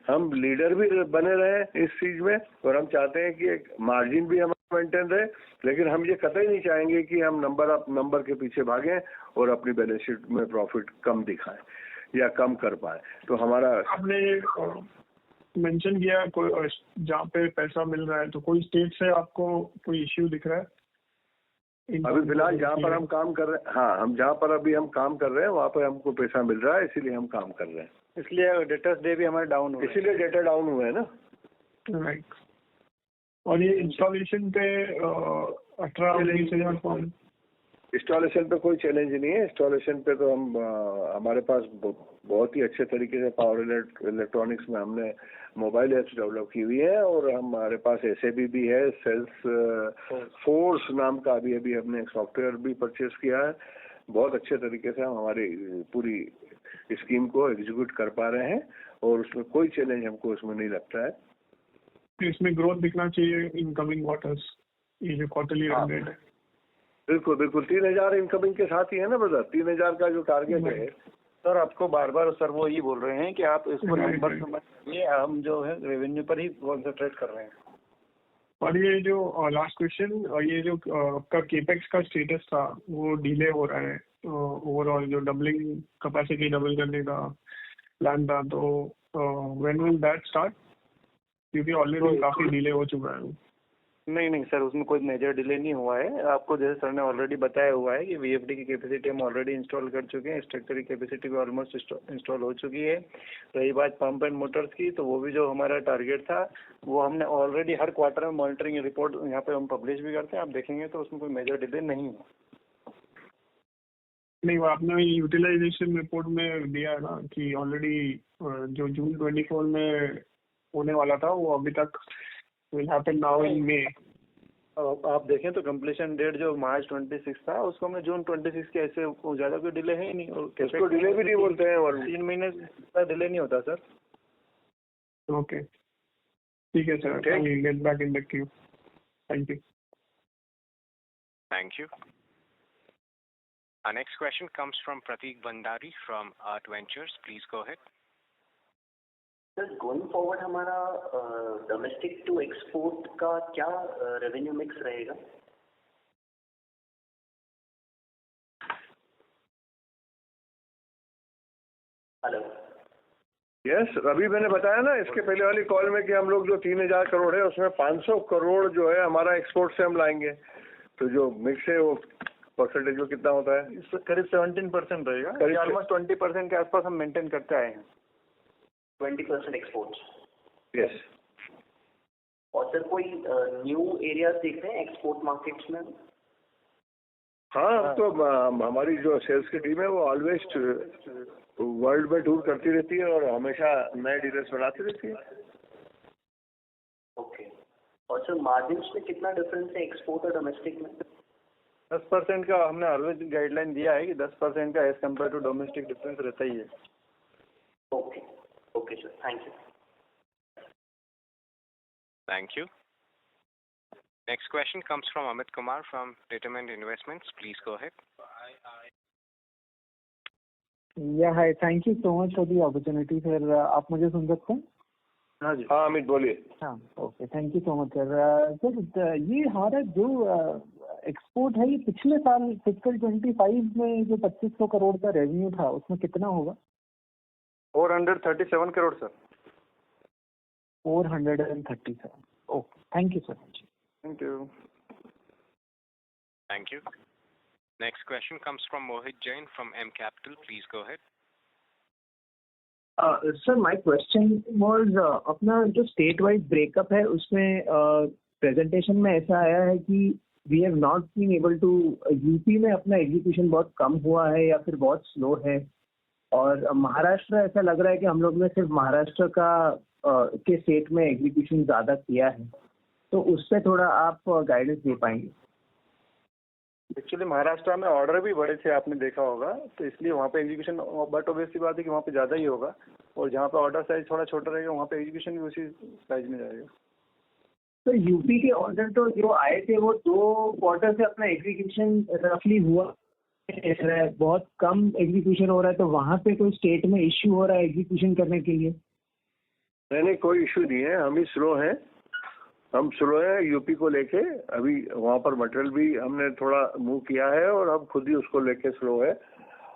हम लीडर भी बने रहें इस चीज़ में, और हम चाहते हैं कि एक मार्जिन भी हमारा मेंटेन रहे, लेकिन हम ये कतई नहीं चाहेंगे कि हम नंबर के पीछे भागें और अपनी बैलेंस शीट में प्रॉफिट कम दिखाएं या कम कर पाए। तो हमारा आपने मेंशन किया कोई जहाँ पे पैसा मिल रहा है, तो कोई स्टेट से आपको कोई इश्यू दिख रहा है? अभी फिलहाल जहाँ पर हम काम कर रहे हैं, हाँ, हम जहाँ पर अभी हम काम कर रहे हैं वहाँ पर हमको पैसा मिल रहा है, इसीलिए हम काम कर रहे हैं। इसलिए डेटर्स डे भी हमारे डाउन हुए, इसीलिए डेटा डाउन हुए हैं ना। राइट। और ये इंस्टॉलेशन पे 18-20 फॉर्म, इंस्टॉलेशन पे कोई चैलेंज नहीं है। इंस्टॉलेशन पे तो हम हमारे पास बहुत ही अच्छे तरीके से पावर इलेक्ट्रॉनिक्स में हमने मोबाइल ऐप्स डेवलप की हुई है, और हमारे पास SAP भी है, सेल्स फोर्स नाम का अभी हमने एक सॉफ्टवेयर भी परचेज किया है बहुत अच्छे तरीके से हम हमारी पूरी स्कीम को एग्जीक्यूट कर पा रहे हैं और उसमें कोई चैलेंज हमको उसमें नहीं लगता है। इसमें ग्रोथ दिखना चाहिए इन कमिंग क्वार्टर्स, ये जो क्वार्टरली रन रेट है। बिल्कुल बिल्कुल 3000 इनकमिंग के साथ ही है ना ब्रदर, 3000 का जो टारगेट है। सर आपको बार बार सर वो ये बोल रहे हैं कि आप इसको नंबर समझिए, हम जो है रेवेन्यू पर ही कॉन्सेंट्रेट कर रहे हैं। और ये जो लास्ट क्वेश्चन, ये जो आपका केपेक्स का स्टेटस था वो डिले हो रहा है, ओवरऑल जो डबलिंग कैपेसिटी डबल करने का प्लान था, तो व्हेन विल दैट स्टार्ट? क्योंकि ऑलरेडी काफी डिले हो चुका है। नहीं सर, उसमें कोई मेजर डिले नहीं हुआ है। आपको जैसे सर ने ऑलरेडी बताया हुआ है कि वीएफडी की कैपेसिटी हम ऑलरेडी इंस्टॉल कर चुके हैं, स्ट्रक्चर की कैपेसिटी भी ऑलमोस्ट इंस्टॉल हो चुकी है। रही बात पंप एंड मोटर्स की, तो वो भी जो हमारा टारगेट था वो हमने ऑलरेडी हर क्वार्टर में मॉनिटरिंग रिपोर्ट यहाँ पे हम पब्लिश भी करते हैं, आप देखेंगे तो उसमें कोई मेजर डिले नहीं है। नहीं, वो आपने यूटिलाइजेशन रिपोर्ट में दिया है ना कि ऑलरेडी जो जून 24 में होने वाला था वो अभी तक will happen now in May। आप देखें तो कंप्लीशन डेट जो मार्च 26 था उसको हमने जून 26 के, ऐसे ज्यादा कोई डिले है ही नहीं। और इसको डिले भी नहीं बोलते हैं, और 3 महीने का डिले नहीं होता सर। ओके, ठीक है sir, I will get back in the queue। Thank you। Thank you। Our next question comes from Prateek Bhandari from Art Ventures। Please go ahead। Sir going forward हमारा domestic to export का क्या revenue mix रहेगा? Hello. Yes, अभी मैंने बताया ना इसके पहले वाली कॉल में कि हम लोग जो 3000 करोड़ है उसमें 500 करोड़ जो है हमारा एक्सपोर्ट से हम लाएंगे। तो जो मिक्स है वो परसेंटेज में कितना होता है? इससे करीब 17% रहेगा, ऑलमोस्ट 20% के आसपास हम मेंटेन करते आए हैं। 20% एक्सपोर्ट्स। यस। और सर कोई न्यू एरियाज देख रहे हैं एक्सपोर्ट मार्केट्स में? हाँ, तो हमारी जो सेल्स की टीम है वो ऑलवेज वर्ल्ड में टूर करती रहती है और हमेशा नए डीलर्स बनाती रहती है। ओके। और सर मार्जिन्स में कितना डिफरेंस है एक्सपोर्ट और डोमेस्टिक में? 10% का हमने ऑलवेज गाइडलाइन दिया है कि 10% का as compare to domestic difference रहता ही है। Okay okay sir, thank you. Thank you। Next question comes from Amit Kumar from Determined Investments। Please go ahead। Yeah, hi, thank you so much for the opportunity sir। आप मुझे सुन सकते हैं? हाँ जी। हाँ अमित बोलिए। हाँ okay, thank you so much sir. Sir ये हमारा जो एक्सपोर्ट है ये पिछले साल फिस्कल 25 में जो 2500 करोड़ का रेवेन्यू था उसमें कितना होगा? 437 crore sir. 437। Okay, thank you so much. Thank you. Thank you। Next question comes from Mohit Jain from M Capital। Please go ahead। Sir, my question was अपना जो स्टेट वाइज ब्रेकअप है उसमें प्रेजेंटेशन में ऐसा आया है कि we have not been able to, UP में अपना एग्जीक्यूशन बहुत कम हुआ है या फिर बहुत स्लो है, और महाराष्ट्र ऐसा लग रहा है कि हम लोग ने सिर्फ महाराष्ट्र का के स्टेट में एग्जीक्यूशन ज़्यादा किया है, तो उस पर थोड़ा आप गाइडेंस दे पाएंगे? एक्चुअली महाराष्ट्र में ऑर्डर भी बड़े थे, आपने देखा होगा, तो इसलिए वहाँ पे एग्जीक्यूशन, बट ऑब्वियसली बात है कि वहाँ पे ज़्यादा ही होगा, और जहाँ पे ऑर्डर साइज थोड़ा छोटा रहेगा वहाँ पे एग्जीक्यूशन भी उसी साइज में जाएगा। तो यूपी के ऑर्डर तो जो आए थे वो 2 क्वार्टर से अपना एग्जीक्यूशन रफली हुआ है, बहुत कम एग्जीक्यूशन हो रहा है, तो वहाँ पे कोई स्टेट में इश्यू हो रहा है एग्जीक्यूशन करने के लिए? नहीं, कोई इश्यू नहीं है, हम ही स्लो हैं, हम स्लो हैं यूपी को लेके। अभी वहाँ पर मटेरियल भी हमने थोड़ा मूव किया है और हम खुद ही उसको लेके स्लो है।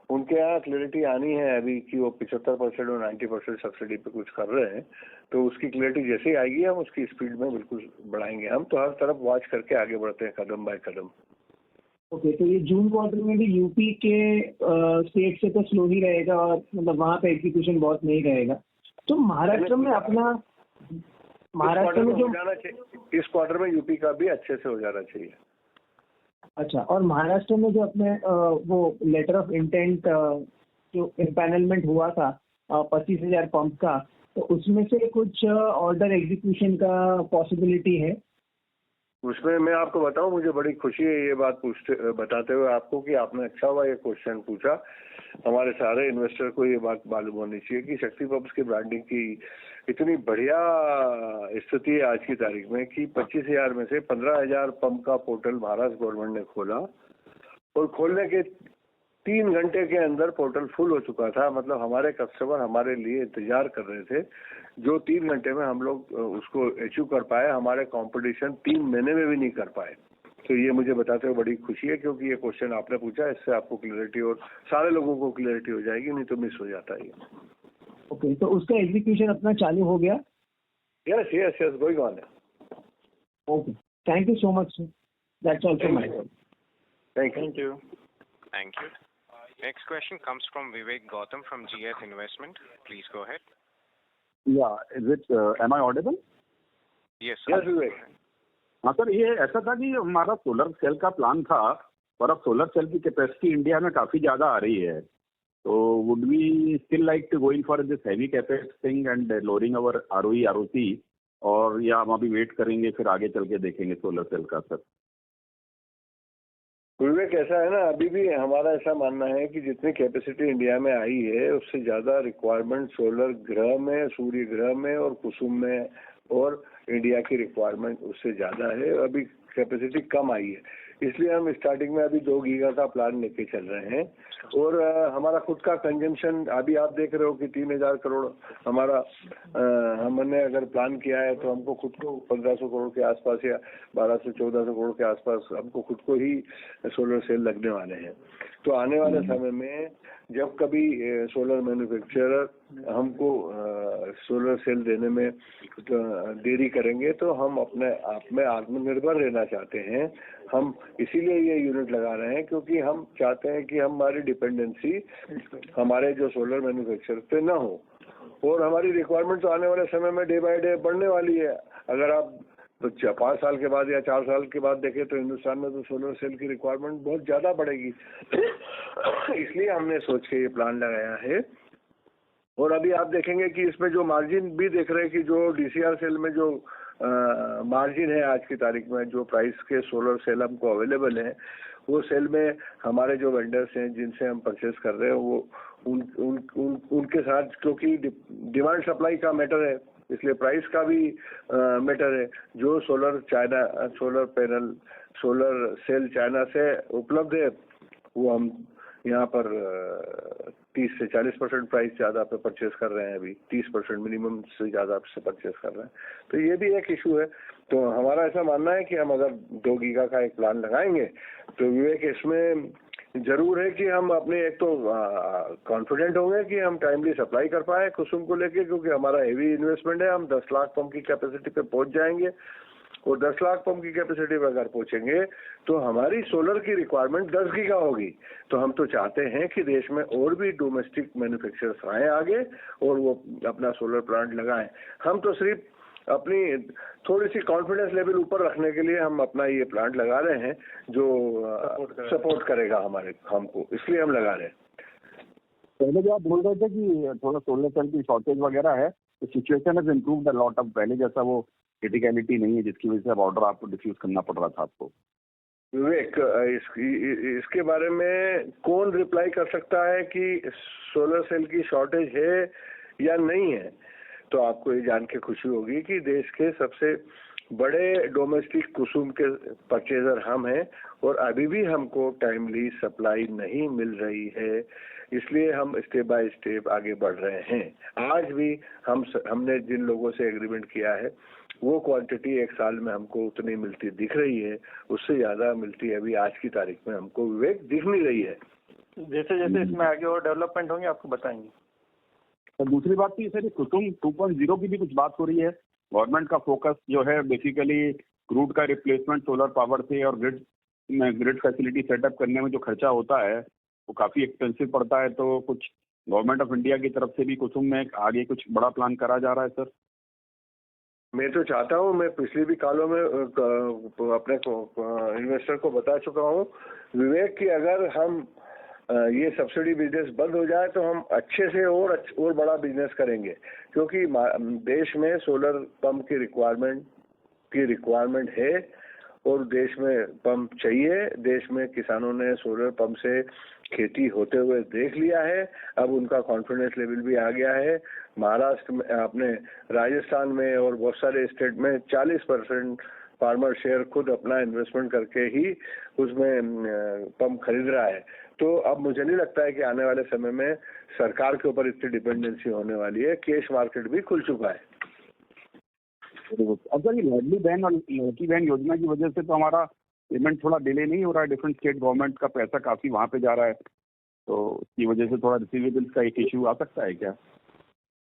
उनके यहाँ क्लैरिटी आनी है अभी कि वो 75% और 90% सब्सिडी पे कुछ कर रहे हैं, तो उसकी क्लैरिटी जैसे ही आएगी हम उसकी स्पीड में बिल्कुल बढ़ाएंगे। हम तो हर तरफ वॉच करके आगे बढ़ते हैं कदम बाय कदम। ओके, तो ये जून क्वार्टर में भी यूपी के स्टेट से तो स्लो ही रहेगा, और मतलब वहाँ पे एग्जीक्यूशन बहुत नहीं रहेगा। तो महाराष्ट्र में अपना, महाराष्ट्र में जो इस क्वार्टर में यूपी का भी अच्छे से हो जाना चाहिए। अच्छा, और महाराष्ट्र में जो अपने वो लेटर ऑफ इंटेंट जो इम्पैनलमेंट हुआ था 25,000 पंप का, तो उसमें से कुछ ऑर्डर एग्जीक्यूशन का पॉसिबिलिटी है? उसमें मैं आपको बताऊं, मुझे बड़ी खुशी है ये बात बताते हुए आपको कि आपने अच्छा हुआ ये क्वेश्चन पूछा। हमारे सारे इन्वेस्टर को ये बात मालूम होनी चाहिए कि शक्ति पंप्स की ब्रांडिंग की इतनी बढ़िया स्थिति है आज की तारीख में कि 25,000 में से 15,000 पंप का पोर्टल महाराष्ट्र गवर्नमेंट ने खोला और खोलने के 3 घंटे के अंदर पोर्टल फुल हो चुका था। मतलब हमारे कस्टमर हमारे लिए इंतजार कर रहे थे, जो 3 घंटे में हम लोग उसको अचीव कर पाए, हमारे कंपटीशन 3 महीने में भी नहीं कर पाए। तो ये मुझे बताते हुए बड़ी खुशी है, क्योंकि ये क्वेश्चन आपने पूछा, इससे आपको क्लियरिटी और सारे लोगों को क्लियरिटी हो जाएगी, नहीं तो मिस हो जाता है। ओके, तो उसका एग्जीक्यूशन अपना चालू हो गया? Yes yes yes, going on है। Okay, thank you so much, that's all from my side. Thank you. Thank you. Next question comes from Vivek Gautam from GS Investment. Please go ahead. Yeah, is it, am I audible? Yes, sir. Yes, Vivek. हाँ sir, ये ऐसा था कि हमारा solar cell का plan था और अब सोलर सेल की कैपेसिटी इंडिया में काफी ज्यादा आ रही है, तो would we still like to going for this heavy capex thing and lowering our ROE ROC, और या हम अभी वेट करेंगे फिर आगे चल के देखेंगे सोलर सेल का? सर विवेक, ऐसा है ना, अभी भी हमारा ऐसा मानना है कि जितनी कैपेसिटी इंडिया में आई है उससे ज्यादा रिक्वायरमेंट सोलर ग्रह में, सूर्य ग्रह में और कुसुम में, और इंडिया की रिक्वायरमेंट उससे ज्यादा है। अभी कैपेसिटी कम आई है, इसलिए हम स्टार्टिंग में अभी 2 गीगा का प्लान लेके चल रहे हैं। और हमारा खुद का कंजम्पशन अभी आप देख रहे हो कि 3,000 करोड़ हमारा हमने अगर प्लान किया है, तो हमको खुद को 1,500 करोड़ के आसपास या 1,200-1,400 करोड़ के आसपास हमको खुद को ही सोलर सेल लगने वाले हैं। तो आने वाले समय में जब कभी सोलर मैन्युफैक्चरर हमको सोलर सेल देने में देरी करेंगे, तो हम अपने आप में आत्मनिर्भर रहना चाहते हैं। हम इसीलिए ये यूनिट लगा रहे हैं, क्योंकि हम चाहते हैं कि हमारी डिपेंडेंसी हमारे जो सोलर मैन्युफैक्चरर पे ना हो, और हमारी रिक्वायरमेंट तो आने वाले समय में डे बाय डे बढ़ने वाली है। अगर आप तो 5 साल के बाद या 4 साल के बाद देखें तो हिंदुस्तान में तो सोलर सेल की रिक्वायरमेंट बहुत ज्यादा बढ़ेगी। इसलिए हमने सोच के ये प्लान लगाया है। और अभी आप देखेंगे कि इसमें जो मार्जिन भी देख रहे हैं कि जो DCR सेल में जो मार्जिन है आज की तारीख में, जो प्राइस के सोलर सेल हमको अवेलेबल है, वो सेल में हमारे जो वेंडर्स हैं जिनसे हम परचेज कर रहे हैं, वो उनके साथ, क्योंकि डिमांड सप्लाई का मैटर है, इसलिए प्राइस का भी मैटर है। जो solar panel, solar cell China से उपलब्ध है, वो हम यहाँ पर 30 से 40% प्राइस ज्यादा पे परचेज कर रहे हैं। अभी 30% मिनिमम से ज्यादा से परचेज कर रहे हैं, तो ये भी एक इशू है। तो हमारा ऐसा मानना है कि हम अगर 2 गीगा का एक प्लान लगाएंगे, तो विवेक इसमें जरूर है कि हम अपने एक तो कॉन्फिडेंट होंगे कि हम टाइमली सप्लाई कर पाए कुसुम को लेके, क्योंकि हमारा हेवी इन्वेस्टमेंट है। हम 10 लाख पंप की कैपेसिटी पे पहुंच जाएंगे, और 10 लाख पंप की कैपेसिटी पे अगर पहुंचेंगे तो हमारी सोलर की रिक्वायरमेंट 10 गीगा होगी। तो हम तो चाहते हैं कि देश में और भी डोमेस्टिक मैन्युफैक्चरर्स आए आगे और वो अपना सोलर प्लांट लगाएं। हम तो सिर्फ अपनी थोड़ी सी कॉन्फिडेंस लेवल ऊपर रखने के लिए हम अपना ये प्लांट लगा रहे हैं, जो सपोर्ट करेगा हमको, इसलिए हम लगा रहे हैं। पहले जो आप बोल रहे थे कि थोड़ा सोलर सेल की शॉर्टेज वगैरह है, तो situation has improved a lot. अब पहले जैसा वो क्रिटिकलिटी नहीं है जिसकी वजह से अब ऑर्डर आपको डिफ्यूज करना पड़ रहा था आपको। विवेक, इसके बारे में कौन रिप्लाई कर सकता है कि सोलर सेल की शॉर्टेज है या नहीं है? तो आपको ये जान के खुशी होगी कि देश के सबसे बड़े डोमेस्टिक कुसुम के परचेजर हम हैं, और अभी भी हमको टाइमली सप्लाई नहीं मिल रही है। इसलिए हम स्टेप बाय स्टेप आगे बढ़ रहे हैं। आज भी हमने जिन लोगों से एग्रीमेंट किया है, वो क्वांटिटी 1 साल में हमको उतनी मिलती दिख रही है, उससे ज्यादा मिलती है अभी आज की तारीख में हमको विवेक दिख नहीं रही है। जैसे जैसे इसमें आगे और डेवलपमेंट होंगे आपको बताएंगे। तो दूसरी बात तो सर, कुसुम 2.0 की भी कुछ बात हो रही है। गवर्नमेंट का फोकस जो है बेसिकली क्रूड का रिप्लेसमेंट सोलर पावर से, और ग्रिड फैसिलिटी सेटअप करने में जो खर्चा होता है वो काफी एक्सपेंसिव पड़ता है। तो कुछ गवर्नमेंट ऑफ इंडिया की तरफ से भी कुसुम में आगे कुछ बड़ा प्लान करा जा रहा है सर? मैं तो चाहता हूँ, मैं पिछली भी कालों में अपने इन्वेस्टर को बता चुका हूँ विवेक, कि अगर हम ये सब्सिडी बिजनेस बंद हो जाए तो हम अच्छे से और बड़ा बिजनेस करेंगे, क्योंकि देश में सोलर पंप की रिक्वायरमेंट है, और देश में पंप चाहिए। देश में किसानों ने सोलर पंप से खेती होते हुए देख लिया है, अब उनका कॉन्फिडेंस लेवल भी आ गया है। महाराष्ट्र में, अपने राजस्थान में और बहुत सारे स्टेट में 40% फार्मर शेयर खुद अपना इन्वेस्टमेंट करके ही उसमें पंप खरीद रहा है। तो अब मुझे नहीं लगता है कि आने वाले समय में सरकार के ऊपर इतनी डिपेंडेंसी होने वाली है। कैश मार्केट भी खुल चुका है। अब सर ये लाडली बहन और लड़की बहन योजना की वजह से तो हमारा पेमेंट थोड़ा डिले नहीं हो रहा है। डिफरेंट स्टेट गवर्नमेंट का पैसा काफी वहाँ पे जा रहा है, तो उसकी वजह से थोड़ा रिसीवेबल्स का एक इश्यू आ सकता है क्या?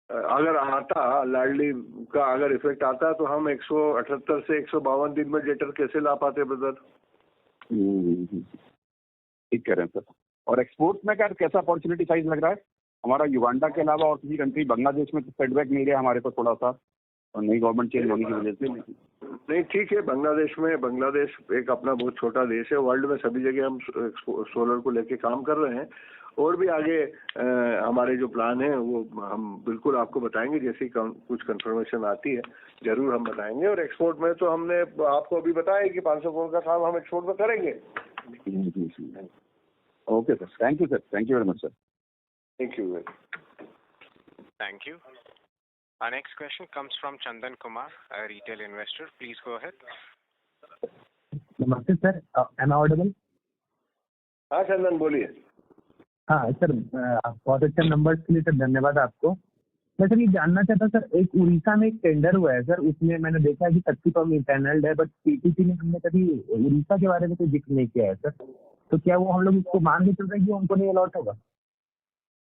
अगर आता लाडली का अगर इफेक्ट आता तो हम 178 से 152 दिन में डेटर कैसे ला पाते ब्रदर? ठीक कह रहे हैं सर। और एक्सपोर्ट में क्या कैसा अपॉर्चुनिटी साइज लग रहा है? हमारा युगांडा के अलावा और किसी कंट्री, बांग्लादेश में तो सेटबैक नहीं रहा हमारे को थोड़ा सा, और नई गवर्नमेंट चेंज होने की वजह से। नहीं ठीक है, बांग्लादेश एक अपना बहुत छोटा देश है। वर्ल्ड में सभी जगह हम सोलर को लेके काम कर रहे हैं, और भी आगे हमारे जो प्लान है वो हम बिल्कुल आपको बताएंगे। जैसे कुछ कंफर्मेशन आती है जरूर हम बताएंगे। और एक्सपोर्ट में तो हमने आपको अभी बताया कि 500 करोड़ का काम हम एक्सपोर्ट में करेंगे। Okay sir, thank you sir, thank you very much sir. Thank you. Thank you. Our next question comes from Chandan Kumar, a retail investor. Please go ahead. नमस्ते सर, am I audible? हाँ चंदन बोलिए। हाँ sir, बहुत अच्छे numbers के लिए sir धन्यवाद आपको। मैं सर ये जानना चाहता सर, एक उड़ीसा में एक टेंडर हुआ है सर, उसमें मैंने देखा है कि 30 पंप इंटरनल है, बट पीटीसी ने हमने कभी उड़ीसा के बारे में कोई जिक्र नहीं किया है सर। तो क्या वो हम लोग इसको मान के चल रहे हैं कि उनको नहीं अलॉट होगा?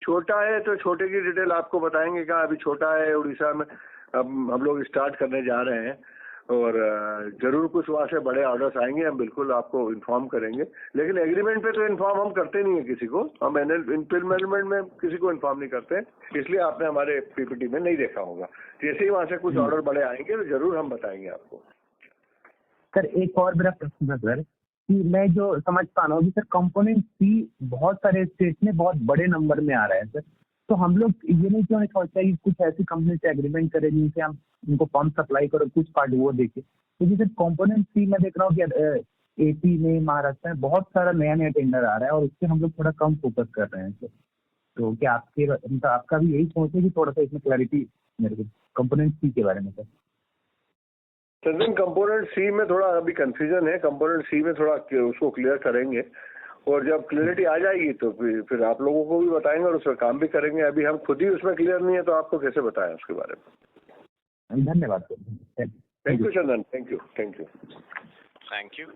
छोटा है तो छोटे की डिटेल आपको बताएंगे। कहाँ अभी छोटा है उड़ीसा में, अब हम लोग स्टार्ट करने जा रहे हैं, और जरूर कुछ वहाँ से बड़े ऑर्डर्स आएंगे, हम बिल्कुल आपको इन्फॉर्म करेंगे। लेकिन एग्रीमेंट पे तो इन्फॉर्म हम करते नहीं है किसी को, हम इम्प्लीमेंट में किसी को इन्फॉर्म नहीं करते, इसलिए आपने हमारे पीपीटी में नहीं देखा होगा। जैसे ही वहाँ से कुछ ऑर्डर बड़े आएंगे तो जरूर हम बताएंगे आपको। सर एक और मेरा प्रश्न है सर, कि मैं जो समझ पा रहा हूँ कि सर कंपोनेंट सी बहुत सारे स्टेट में बहुत बड़े नंबर में आ रहा है सर, तो हम लोग ये नहीं क्यों नहीं सोचता कि कुछ ऐसी कंपनी से एग्रीमेंट करें जिनसे हम उनको पंप सप्लाई करो, कुछ पार्ट वो देखे। क्योंकि सर कंपोनेंट सी मैं देख रहा हूँ कि एपी में, महाराष्ट्र में बहुत सारा नया नया टेंडर आ रहा है, और उससे हम लोग थोड़ा कम फोकस कर रहे हैं सर। तो क्या आपका भी यही सोच है कि थोड़ा सा इसमें क्लैरिटी मेरे को कंपोनेंट सी के बारे में सर? चंदन कंपोनेंट सी में थोड़ा अभी कंफ्यूजन है। कंपोनेंट सी में थोड़ा उसको क्लियर करेंगे, और जब क्लियरिटी आ जाएगी तो फिर आप लोगों को भी बताएंगे और उस पर काम भी करेंगे। अभी हम खुद ही उसमें क्लियर नहीं है तो आपको कैसे बताएं उसके बारे में। धन्यवाद sir. Thank you Chandan, thank you. Thank you.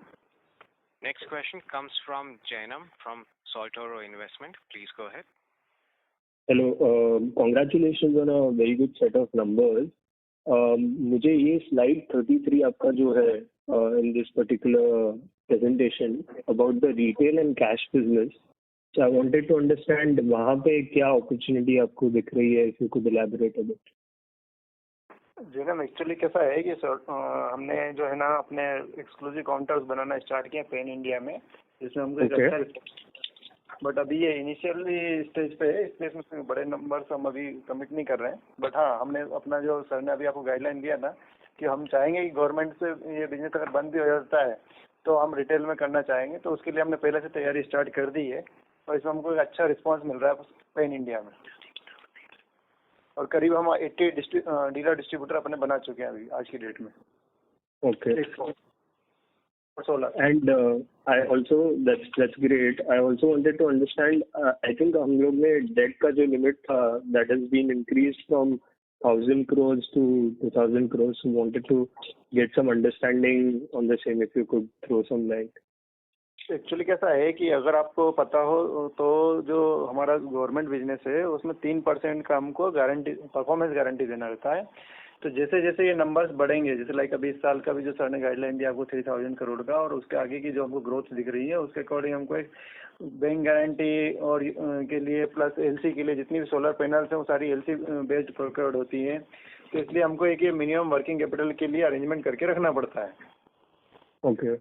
Next question comes from Jainam from Soltoro Investment. Please go ahead. Hello, congratulations on a very good set of numbers. मुझे ये स्लाइड 33 आपका जो है in this particular presentation about the retail and cash business, so I wanted to understand वहाँ पे क्या opportunity आपको दिख रही है, if you could elaborate a bit. जी मैम, एक्चुअली कैसा है कि सर हमने जो है ना अपने एक्सक्लूसिव काउंटर्स बनाना स्टार्ट किया पैन इंडिया में, जिसमें हमको एक अच्छा, बट अभी ये इनिशियली स्टेज पे है, इसलिए इसमें बड़े नंबर्स हम अभी कमिट नहीं कर रहे हैं। बट हाँ, हमने अपना जो सर ने अभी आपको गाइडलाइन दिया था कि हम चाहेंगे कि गवर्नमेंट से ये बिजनेस अगर बंद भी हो जाता है तो हम रिटेल में करना चाहेंगे, तो उसके लिए हमने पहले से तैयारी स्टार्ट कर दी है, और इसमें हमको एक अच्छा रिस्पॉन्स मिल रहा है पैन इंडिया में, और करीब हम 80 डीलर डिस्ट्रीब्यूटर अपने बना चुके हैं अभी आज की डेट में। Okay, and I also that's great. I also wanted to understand, I think हम लोग ने डेट का जो लिमिट था that has been increased from 1,000 crores to 2,000 crores. So wanted to get some understanding on the same, if you could throw some light. Actually कैसा है कि अगर आपको पता हो तो जो हमारा गवर्नमेंट बिजनेस है उसमें 3% का हमको गारंटी, परफॉर्मेंस गारंटी देना रहता है। तो जैसे जैसे ये नंबर्स बढ़ेंगे, जैसे लाइक अभी इस साल का भी जो सर ने गाइडलाइन दिया आपको 3,000 करोड़ का, और उसके आगे की जो हमको ग्रोथ दिख रही है उसके अकॉर्डिंग हमको एक बैंक गारंटी और के लिए प्लस एलसी के लिए जितनी भी सोलर पैनल्स हैं वो सारी एलसी बेस्ड प्रोक्योर्ड होती है। तो इसलिए हमको एक ये मिनिमम वर्किंग कैपिटल के लिए अरेंजमेंट करके रखना पड़ता है। ओके,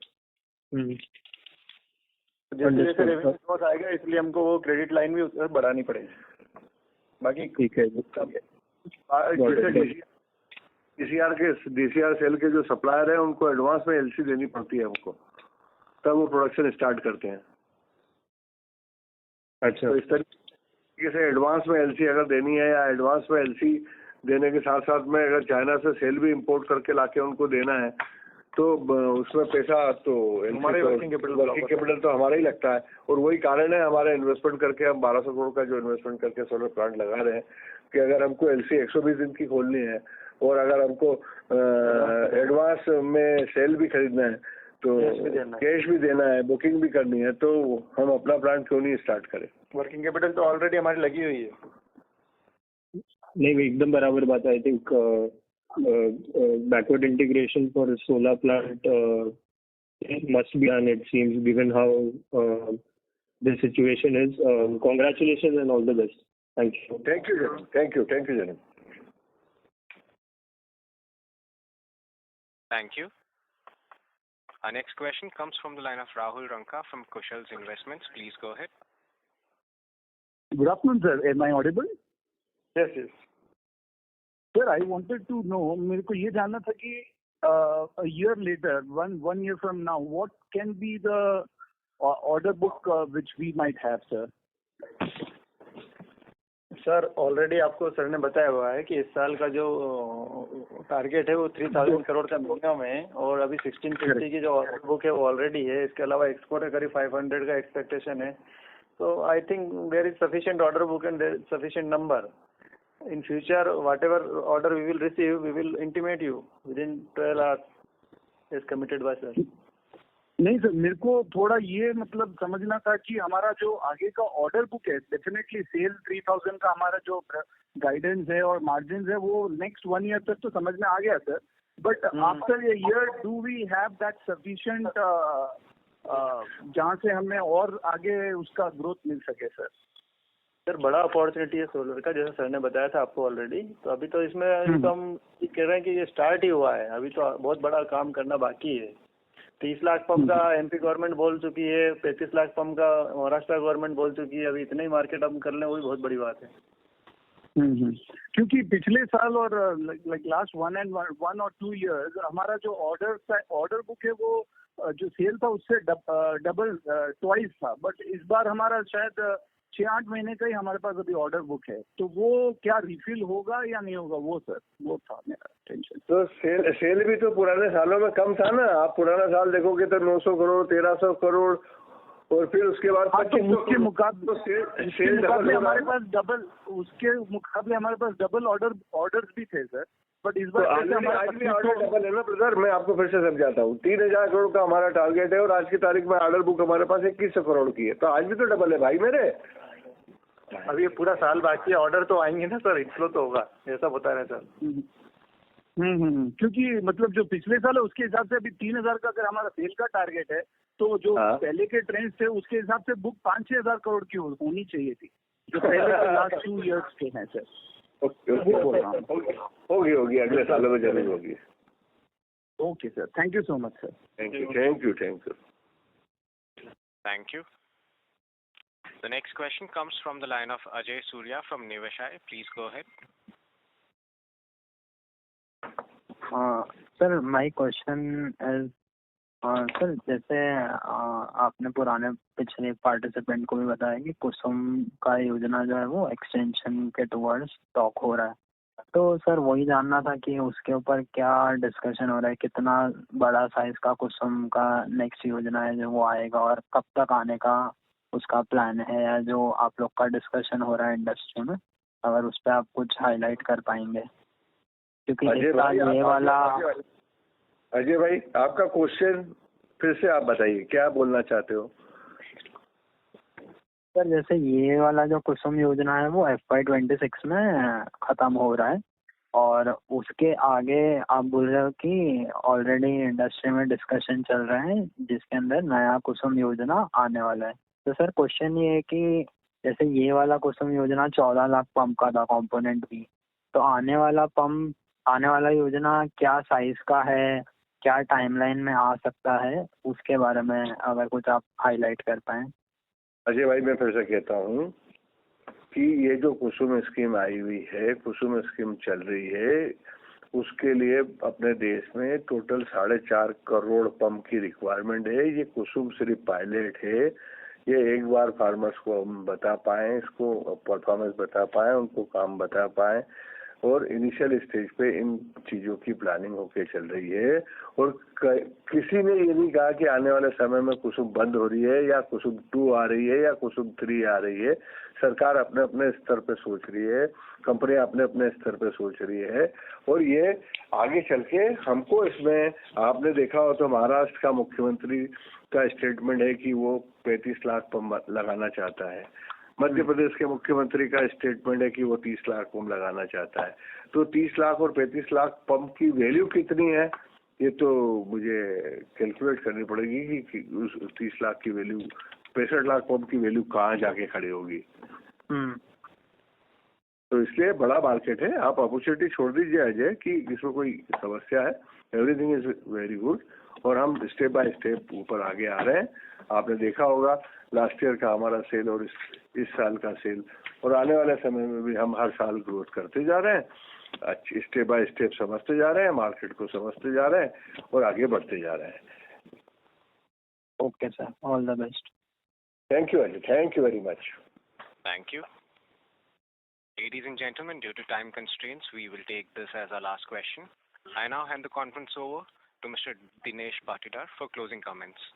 जैसे जैसे रेवेन्यू ग्रोथ आएगा इसलिए हमको वो क्रेडिट लाइन भी बढ़ानी पड़ेगी। बाकी ठीक है, डीसीआर सेल के जो सप्लायर है उनको एडवांस में एलसी देनी पड़ती है हमको, तब वो प्रोडक्शन स्टार्ट करते हैं। अच्छा, तो इस तरीके से एडवांस में एलसी अगर देनी है, या एडवांस में एलसी देने के साथ साथ में अगर चाइना से सेल भी इंपोर्ट करके लाके उनको देना है, तो उसमें पैसा तो हमारे वर्किंग कैपिटल तो हमारा ही लगता है। और वही कारण है हमारे इन्वेस्टमेंट करके, हम 1200 करोड़ का जो इन्वेस्टमेंट करके सोलर प्लांट लगा रहे हैं, कि अगर हमको एलसी 120 दिन की खोलनी है और अगर हमको एडवांस में सेल भी खरीदना है, तो कैश भी देना है, बुकिंग भी करनी है, तो हम अपना प्लांट क्यों नहीं स्टार्ट करें। वर्किंग कैपिटल तो ऑलरेडी हमारी लगी हुई है। नहीं, एकदम बराबर बात है। I think backward integration for a solar plant must be done, it seems, given how the situation is. Congratulations and all the best. Thank you. Thank you, Janam. Thank you, Janam. Thank you. Our next question comes from the line of Rahul Ranka from Kushal's Investments. Please go ahead. Good afternoon, sir. Am I audible? Yes, yes. Sir, I wanted to know, मेरे को ये जानना था कि a year later, one year from now, what can be the order book which we might have, sir? Sir already आपको sir ने बताया हुआ है कि इस साल का जो टारगेट है वो 3000 करोड़ का मिनिमम है, और अभी 1650 की जो ऑर्डर बुक है वो ऑलरेडी है। इसके अलावा एक्सपोर्ट का करीब 500 का एक्सपेक्टेशन है। तो I think there is sufficient order book and there is sufficient number. In future, whatever order we will receive, we will intimate you within 12 hours, as committed by sir. नहीं sir, मेरे को थोड़ा ये मतलब समझना था कि हमारा जो आगे का ऑर्डर बुक है, डेफिनेटली सेल 3000 का हमारा जो गाइडेंस है और मार्जिन है वो नेक्स्ट 1 ईयर तक तो समझ में आ गया sir. But after a year do we have that sufficient जहाँ से हमें और आगे उसका ग्रोथ मिल सके सर? सर बड़ा अपॉर्चुनिटी है सोलर का, जैसे सर ने बताया था आपको ऑलरेडी। तो अभी तो इसमें तो हम कह रहे हैं कि ये स्टार्ट ही हुआ है, अभी तो बहुत बड़ा काम करना बाकी है। 30 लाख पंप का एमपी गवर्नमेंट बोल चुकी है, 35 लाख पंप का महाराष्ट्र गवर्नमेंट बोल चुकी है। अभी इतने ही मार्केट हम कर लें, वो भी बहुत बड़ी बात है। क्योंकि पिछले साल और लाइक लास्ट 1 और 2 इयर्स हमारा जो ऑर्डर बुक है वो जो सेल था उससे डबल ट्वाइस था। बट इस बार हमारा शायद 6-8 महीने का ही हमारे पास अभी ऑर्डर बुक है, तो वो क्या रिफिल होगा या नहीं होगा, वो सर वो था मेरा टेंशन। तो सेल भी तो पुराने सालों में कम था ना। आप पुराना साल देखोगे तो 900 करोड़ 1300 करोड़, और फिर उसके बाद तो उसके मुकाबले हमारे पास डबल ऑर्डर्स भी थे सर। बट इस बार तो आज भी ऑर्डर डबल है ना ब्रदर। मैं आपको फिर से समझाता हूँ, 3000 करोड़ का हमारा टारगेट है और आज की तारीख में ऑर्डर बुक हमारे पास 2100 करोड़ की है, तो आज भी तो डबल है भाई मेरे। अभी ये पूरा साल बाकी है, ऑर्डर तो आएंगे ना सर, इन्फ्लो तो होगा, ऐसा बता रहे सर। क्योंकि मतलब जो पिछले साल है उसके हिसाब से अभी 3000 का अगर हमारा सेल का टारगेट है, तो जो पहले के ट्रेंड्स थे उसके हिसाब से बुक 5-6 हजार करोड़ की होनी चाहिए थी, जो पहले के लास्ट 2 इयर्स के हैं सर। होगी अगले सालों में जरूर होगी। Okay sir, thank you so much sir. Thank you. Thank you. The next question comes from the line of Ajay Surya from Niveshaay. Please go ahead. Sir, my question is, sir जैसे आपने पिछले participant को भी बताया कि कुसुम का योजना जो है वो एक्सटेंशन के टुवर्ड्स टॉक हो रहा है, तो सर वही जानना था कि उसके ऊपर क्या डिस्कशन हो रहा है, कितना बड़ा साइज का कुसुम का नेक्स्ट योजना है जो वो आएगा, और कब तक आने का उसका प्लान है, या जो आप लोग का डिस्कशन हो रहा है इंडस्ट्री में, अगर उस पर आप कुछ हाईलाइट कर पाएंगे। क्योंकि अजय भाई आपका क्वेश्चन फिर से आप बताइए, क्या बोलना चाहते हो? सर जैसे ये वाला जो कुसुम योजना है वो FY26 में खत्म हो रहा है, और उसके आगे आप बोल रहे हो कि ऑलरेडी इंडस्ट्री में डिस्कशन चल रहे हैं जिसके अंदर नया कुसुम योजना आने वाला है। तो सर क्वेश्चन ये है कि जैसे ये वाला कुसुम योजना 14 लाख पंप का था कंपोनेंट भी, तो आने वाला योजना क्या साइज का है, क्या टाइमलाइन में आ सकता है, उसके बारे में अगर कुछ आप हाईलाइट कर पाएं। अजय भाई मैं फिर से कहता हूँ कि ये जो कुसुम स्कीम आई हुई है, कुसुम स्कीम चल रही है, उसके लिए अपने देश में टोटल 4.5 करोड़ पंप की रिक्वायरमेंट है। ये कुसुम सिर्फ पायलट है। ये एक बार फार्मर्स को हम बता पाए, इसको परफॉर्मेंस बता पाए, उनको काम बता पाए, और इनिशियल स्टेज पे इन चीजों की प्लानिंग होके चल रही है। और किसी ने ये नहीं कहा कि आने वाले समय में कुसुम बंद हो रही है या कुसुम 2 आ रही है या कुसुम 3 आ रही है। सरकार अपने अपने स्तर पे सोच रही है, कंपनियां अपने अपने स्तर पे सोच रही है, और ये आगे चल के हमको इसमें, आपने देखा हो तो महाराष्ट्र का मुख्यमंत्री का स्टेटमेंट है कि वो 35 लाख पंप लगाना चाहता है। मध्य प्रदेश के मुख्यमंत्री का स्टेटमेंट है कि वो 30 लाख पंप लगाना चाहता है। तो 30 लाख और 35 लाख पंप की वैल्यू कितनी है, ये तो मुझे कैलकुलेट करनी पड़ेगी कि उस 30 लाख की वैल्यू, 65 लाख पंप की वैल्यू कहाँ जाके खड़ी होगी। तो इसलिए बड़ा मार्केट है। आप अपॉर्चुनिटी छोड़ दीजिए अजय कि इसमें कोई समस्या है। एवरीथिंग इज वेरी गुड, और हम स्टेप बाय स्टेप ऊपर आगे आ रहे हैं। आपने देखा होगा लास्ट ईयर का हमारा सेल और इस साल का सेल, और आने वाले समय में भी हम हर साल ग्रोथ करते जा रहे हैं। अच्छी स्टेप बाय स्टेप समझते जा रहे हैं, मार्केट को समझते जा रहे हैं और आगे बढ़ते जा रहे हैं। Okay sir, all the best. Thank you Ajay, thank you very much. Thank you. Ladies and gentlemen, due to time constraints, we will take this as our last question. I now hand the conference over to Mr. Dinesh Patidar for closing comments.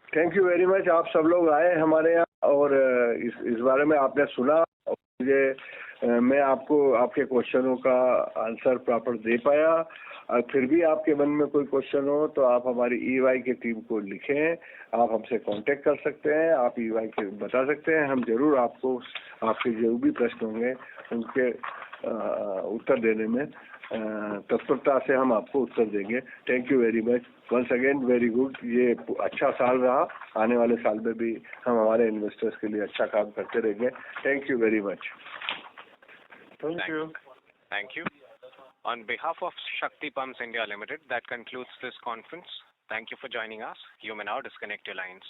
Thank you very much. आप सब लोग आए हमारे यहाँ, और इस बारे में आपने सुना। मुझे मैं आपको आपके क्वेश्चनों का आंसर प्रॉपर दे पाया। फिर भी आपके मन में कोई क्वेश्चन हो तो आप हमारी EY की टीम को लिखें, आप हमसे कांटेक्ट कर सकते हैं, आप EY के बता सकते हैं। हम जरूर आपको आपके जो भी प्रश्न होंगे उनके उत्तर देने में तत्परता से हम आपको उत्तर देंगे। Thank you very much once again, very good. ये अच्छा साल रहा, आने वाले साल में भी हम हमारे इन्वेस्टर्स के लिए अच्छा काम करते रहेंगे। Thank you very much. Thank you. On behalf of Shakti Pumps India Limited, that concludes this conference. Thank you for joining us. You may now disconnect your lines.